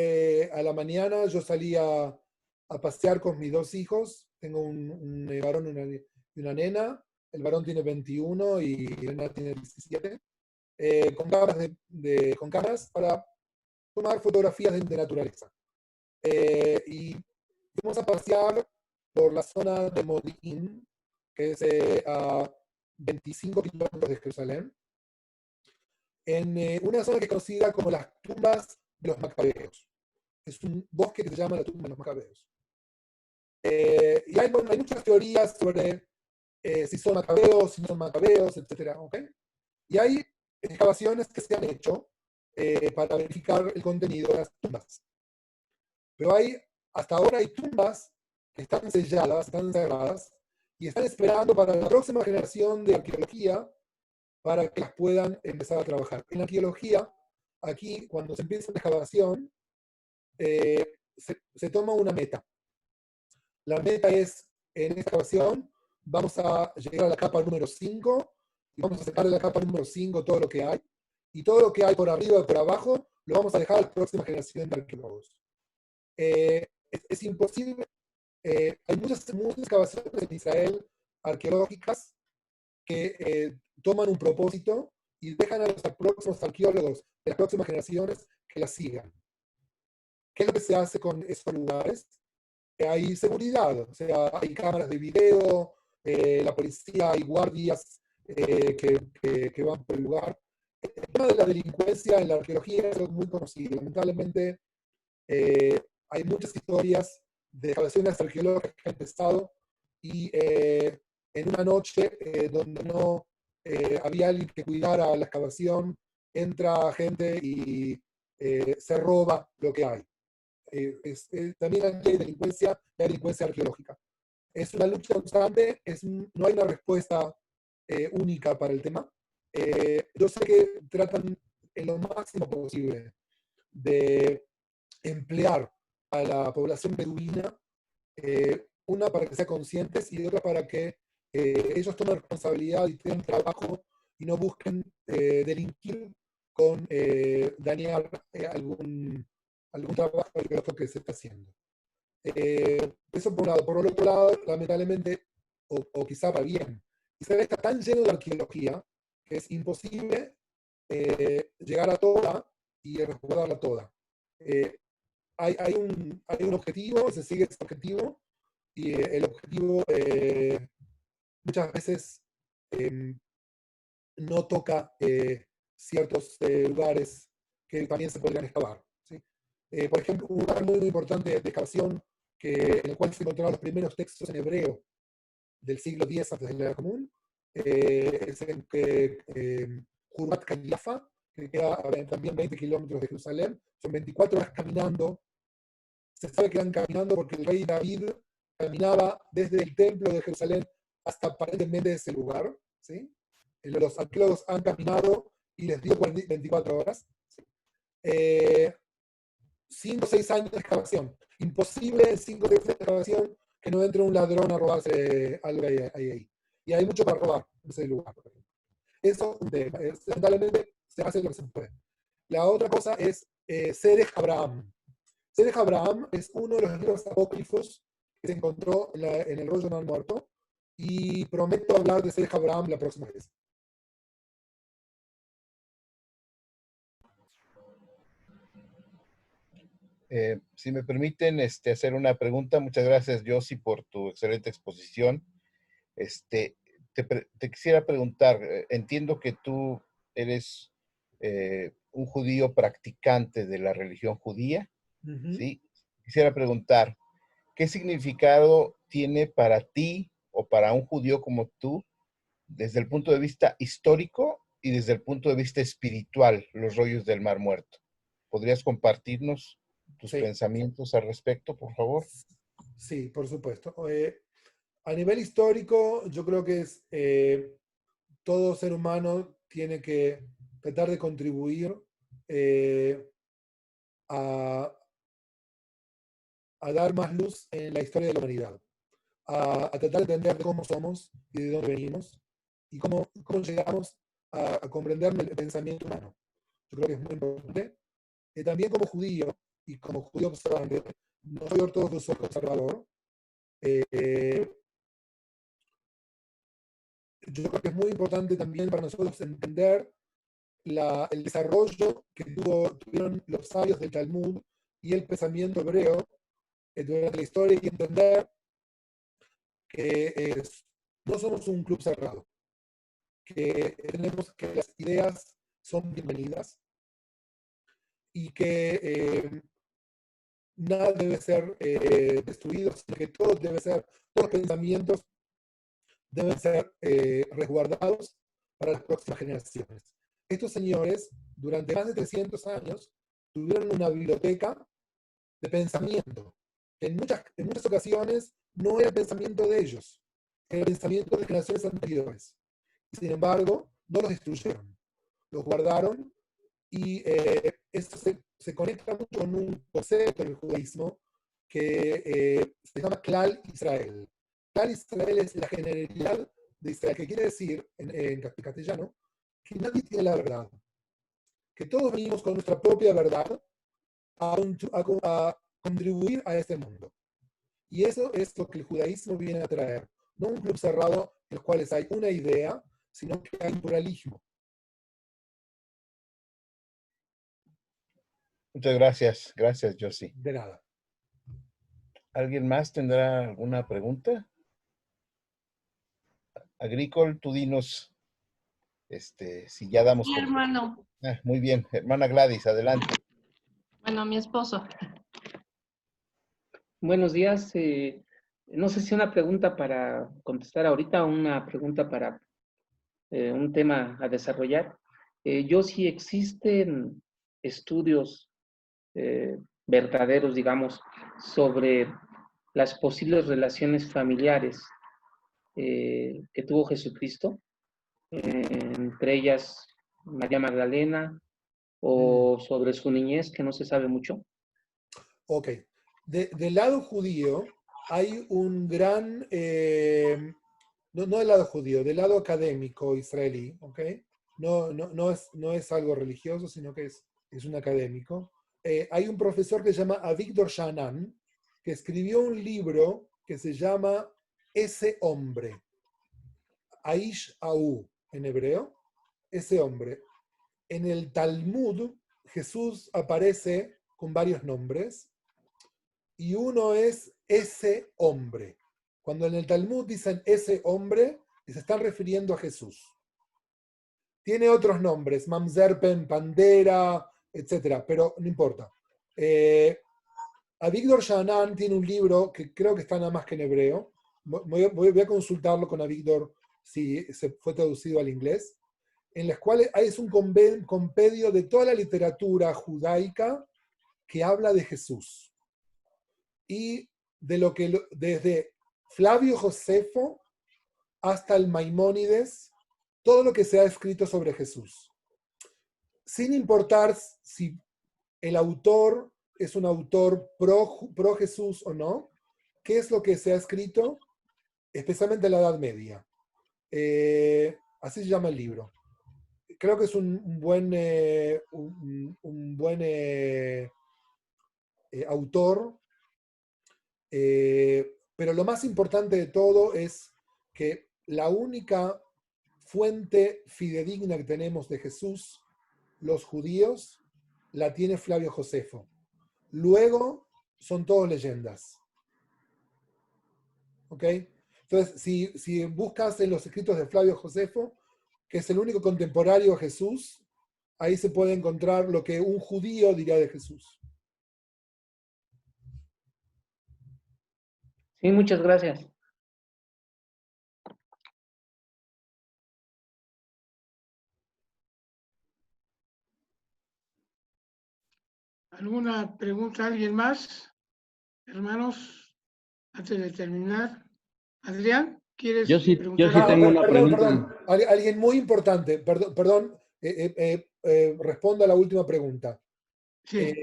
a la mañana yo salí a pasear con mis dos hijos. Tengo un varón y una nena. El varón tiene 21 y la nena tiene 17. Con cámaras para tomar fotografías de naturaleza. Y fuimos a pasear por la zona de Modi'in, que es a 25 kilómetros de Jerusalén, en una zona que es conocida como las tumbas de los macabeos. Es un bosque que se llama la tumba de los macabeos. Y hay muchas teorías sobre si son macabeos, si no son macabeos, etc. ¿Okay? Y hay excavaciones que se han hecho para verificar el contenido de las tumbas. Pero hasta ahora hay tumbas que están selladas, están cerradas, y están esperando para la próxima generación de arqueología para que las puedan empezar a trabajar. En arqueología, aquí, cuando se empieza una excavación, se toma una meta. La meta es, en esta excavación, vamos a llegar a la capa número 5, y vamos a sacar de la capa número 5 todo lo que hay, y todo lo que hay por arriba y por abajo, lo vamos a dejar a la próxima generación de arqueólogos. Es imposible. Hay muchas excavaciones en Israel arqueológicas que toman un propósito y dejan a los próximos arqueólogos de las próximas generaciones que las sigan. ¿Qué es lo que se hace con esos lugares? Hay seguridad, o sea, hay cámaras de video, la policía, hay guardias que van por el lugar. El tema de la delincuencia en la arqueología es algo muy conocido. Lamentablemente, hay muchas historias de excavaciones arqueológicas que han empezado y en una noche donde no había alguien que cuidara la excavación, entra gente y se roba lo que hay. También hay delincuencia arqueológica. Es una lucha constante, no hay una respuesta única para el tema. Yo sé que tratan en lo máximo posible de emplear a la población beduina Una para que sean conscientes y otra para que ellos tomen responsabilidad y tengan trabajo y no busquen delinquir con dañar algún trabajo que se está haciendo. Eso por un lado. Por el otro lado, lamentablemente, o quizá va bien, Israel está tan lleno de arqueología que es imposible llegar a toda y resguardarla toda. Hay un objetivo, se sigue ese objetivo, y el objetivo muchas veces no toca ciertos lugares que también se podrían excavar, ¿sí? Por ejemplo, un lugar muy importante de excavación en el cual se encontraron los primeros textos en hebreo del siglo X antes de la era común, es en Jurbat Caliafa, que queda también 20 kilómetros de Jerusalén. Son 24 horas caminando. Se sabe que van caminando porque el rey David caminaba desde el templo de Jerusalén hasta aparentemente ese lugar, ¿sí? Los arqueólogos han caminado y les dio 24 horas. ¿Sí? 5 o 6 años de excavación. Imposible en 5 o 6 años de excavación que no entre un ladrón a robarse algo ahí. Y hay mucho para robar en ese lugar. Eso es un tema. Lamentablemente se hace lo que se puede. La otra cosa es Serech Abraham. Serech Abraham es uno de los libros apócrifos que se encontró en el rollo del Mar Muerto, y prometo hablar de Serech Abraham la próxima vez. Si me permiten hacer una pregunta, muchas gracias, Yossi, por tu excelente exposición. Te quisiera preguntar, entiendo que tú eres un judío practicante de la religión judía, ¿sí? Quisiera preguntar, ¿qué significado tiene para ti o para un judío como tú, desde el punto de vista histórico y desde el punto de vista espiritual, los rollos del Mar Muerto? ¿Podrías compartirnos tus pensamientos al respecto, por favor? Sí, por supuesto. A nivel histórico, yo creo que todo ser humano tiene que tratar de contribuir a dar más luz en la historia de la humanidad, a tratar de entender cómo somos y de dónde venimos y cómo llegamos a comprender el pensamiento humano. Yo creo que es muy importante. También como judío y como judío observante, no soy ortodoxo, soy conservador. Yo creo que es muy importante también para nosotros entender el desarrollo que tuvieron los sabios del Talmud y el pensamiento hebreo durante la historia, y entender que no somos un club cerrado, que tenemos que las ideas son bienvenidas y que nada debe ser destruido, sino que todos los pensamientos deben ser resguardados para las próximas generaciones. Estos señores, durante más de 300 años, tuvieron una biblioteca de pensamiento, que en muchas ocasiones no era el pensamiento de ellos, era el pensamiento de generaciones anteriores. Y sin embargo, no los destruyeron, los guardaron, y esto se conecta mucho con un concepto del judaísmo que se llama Klal Israel. Klal Israel es la generalidad de Israel, que quiere decir en castellano que nadie tiene la verdad, que todos venimos con nuestra propia verdad a contribuir a este mundo. Y eso es lo que el judaísmo viene a traer, no un club cerrado en los cuales hay una idea, sino que hay un pluralismo. Muchas gracias. Gracias, Yossi. De nada. ¿Alguien más tendrá alguna pregunta? Agricol, tú dinos si ya damos... Mi hermano. Muy bien. Hermana Gladys, adelante. Bueno, mi esposo. Buenos días. No sé si una pregunta para contestar ahorita o una pregunta para un tema a desarrollar. Yo sí existen estudios verdaderos, digamos, sobre las posibles relaciones familiares que tuvo Jesucristo, entre ellas María Magdalena, o sobre su niñez, que no se sabe mucho. Ok. Del lado judío, hay un gran, no del lado judío, del lado académico israelí, ¿ok? No es algo religioso, sino que es un académico. Hay un profesor que se llama Avigdor Sha'anan, que escribió un libro que se llama Ese hombre, Aish Au en hebreo, ese hombre. En el Talmud, Jesús aparece con varios nombres, y uno es ese hombre. Cuando en el Talmud dicen ese hombre, se están refiriendo a Jesús. Tiene otros nombres, Mamzerpen, Pandera, etc., pero no importa. Avigdor Sha'anan tiene un libro que creo que está nada más que en hebreo. Voy a consultarlo con Avigdor si se fue traducido al inglés, en las cuales es un compendio de toda la literatura judaica que habla de Jesús. Y de lo que desde Flavio Josefo hasta el Maimónides, todo lo que se ha escrito sobre Jesús. Sin importar si el autor es un autor pro Jesús o no, qué es lo que se ha escrito, especialmente en la Edad Media. Así se llama el libro. Creo que es un buen autor. Pero lo más importante de todo es que la única fuente fidedigna que tenemos de Jesús, los judíos, la tiene Flavio Josefo. Luego son todas leyendas. ¿Ok? Entonces, si buscas en los escritos de Flavio Josefo, que es el único contemporáneo a Jesús, ahí se puede encontrar lo que un judío diría de Jesús. Sí, muchas gracias. ¿Alguna pregunta? ¿Alguien más? Hermanos, antes de terminar. Adrián, ¿quieres preguntar? Yo sí tengo una pregunta. Perdón. Alguien muy importante. Perdón. Respondo a la última pregunta. Sí.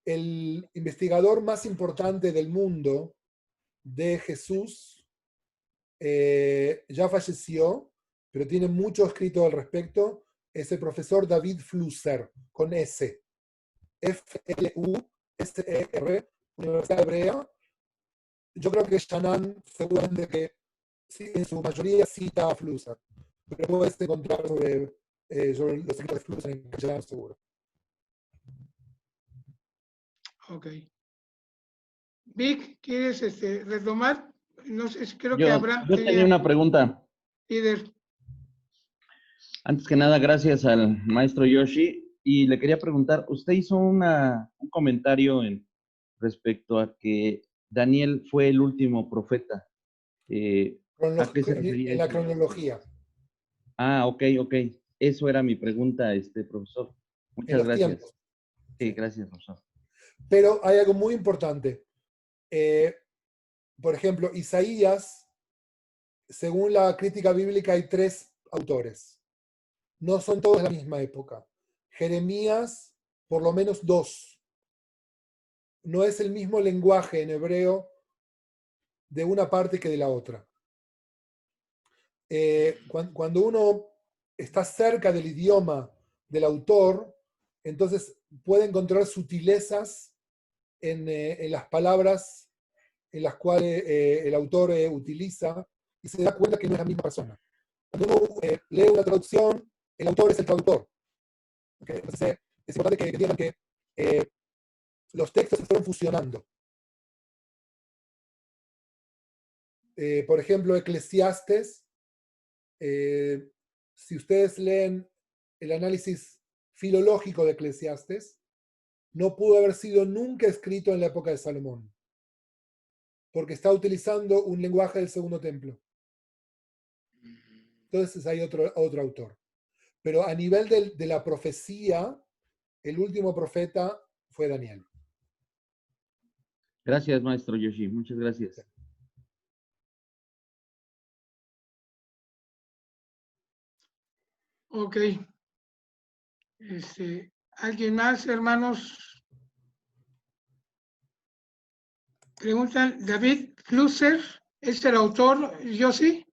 El investigador más importante del mundo de Jesús ya falleció, pero tiene mucho escrito al respecto. Es el profesor David Flusser, con S. F-L-U-S-E-R, Universidad Hebrea. Yo creo que Sha'anan seguramente que sí, en su mayoría cita a Flusser, pero puedes encontrar sobre los escritos de Flusser en castellano seguro. Ok. Vic, ¿quieres retomar? No sé, creo que Yo Abraham tenía una pregunta. Líder. Antes que nada, gracias al maestro Yoshi. Y le quería preguntar, usted hizo un comentario respecto a que Daniel fue el último profeta. ¿A qué se refería En la eso? cronología. Ah, ok. Eso era mi pregunta, profesor. En Muchas los gracias. tiempos. Sí, gracias, profesor. Pero hay algo muy importante. Por ejemplo, Isaías, según la crítica bíblica, hay 3 autores. No son todos de la misma época. Jeremías, por lo menos 2. No es el mismo lenguaje en hebreo de una parte que de la otra. Cuando uno está cerca del idioma del autor, entonces puede encontrar sutilezas en las palabras en las cuales el autor utiliza y se da cuenta que no es la misma persona. Cuando uno lee una traducción, el autor es el traductor. ¿Okay? Entonces es importante que entiendan que los textos se fueron fusionando. Por ejemplo, Eclesiastes, si ustedes leen el análisis filológico de Eclesiastes, no pudo haber sido nunca escrito en la época de Salomón, porque está utilizando un lenguaje del Segundo Templo. Entonces hay otro autor. Pero a nivel de la profecía, el último profeta fue Daniel. Gracias, maestro Yoshi. Muchas gracias. Ok. ¿Alguien más, hermanos? Preguntan, David Klusser, ¿es el autor, Yossi?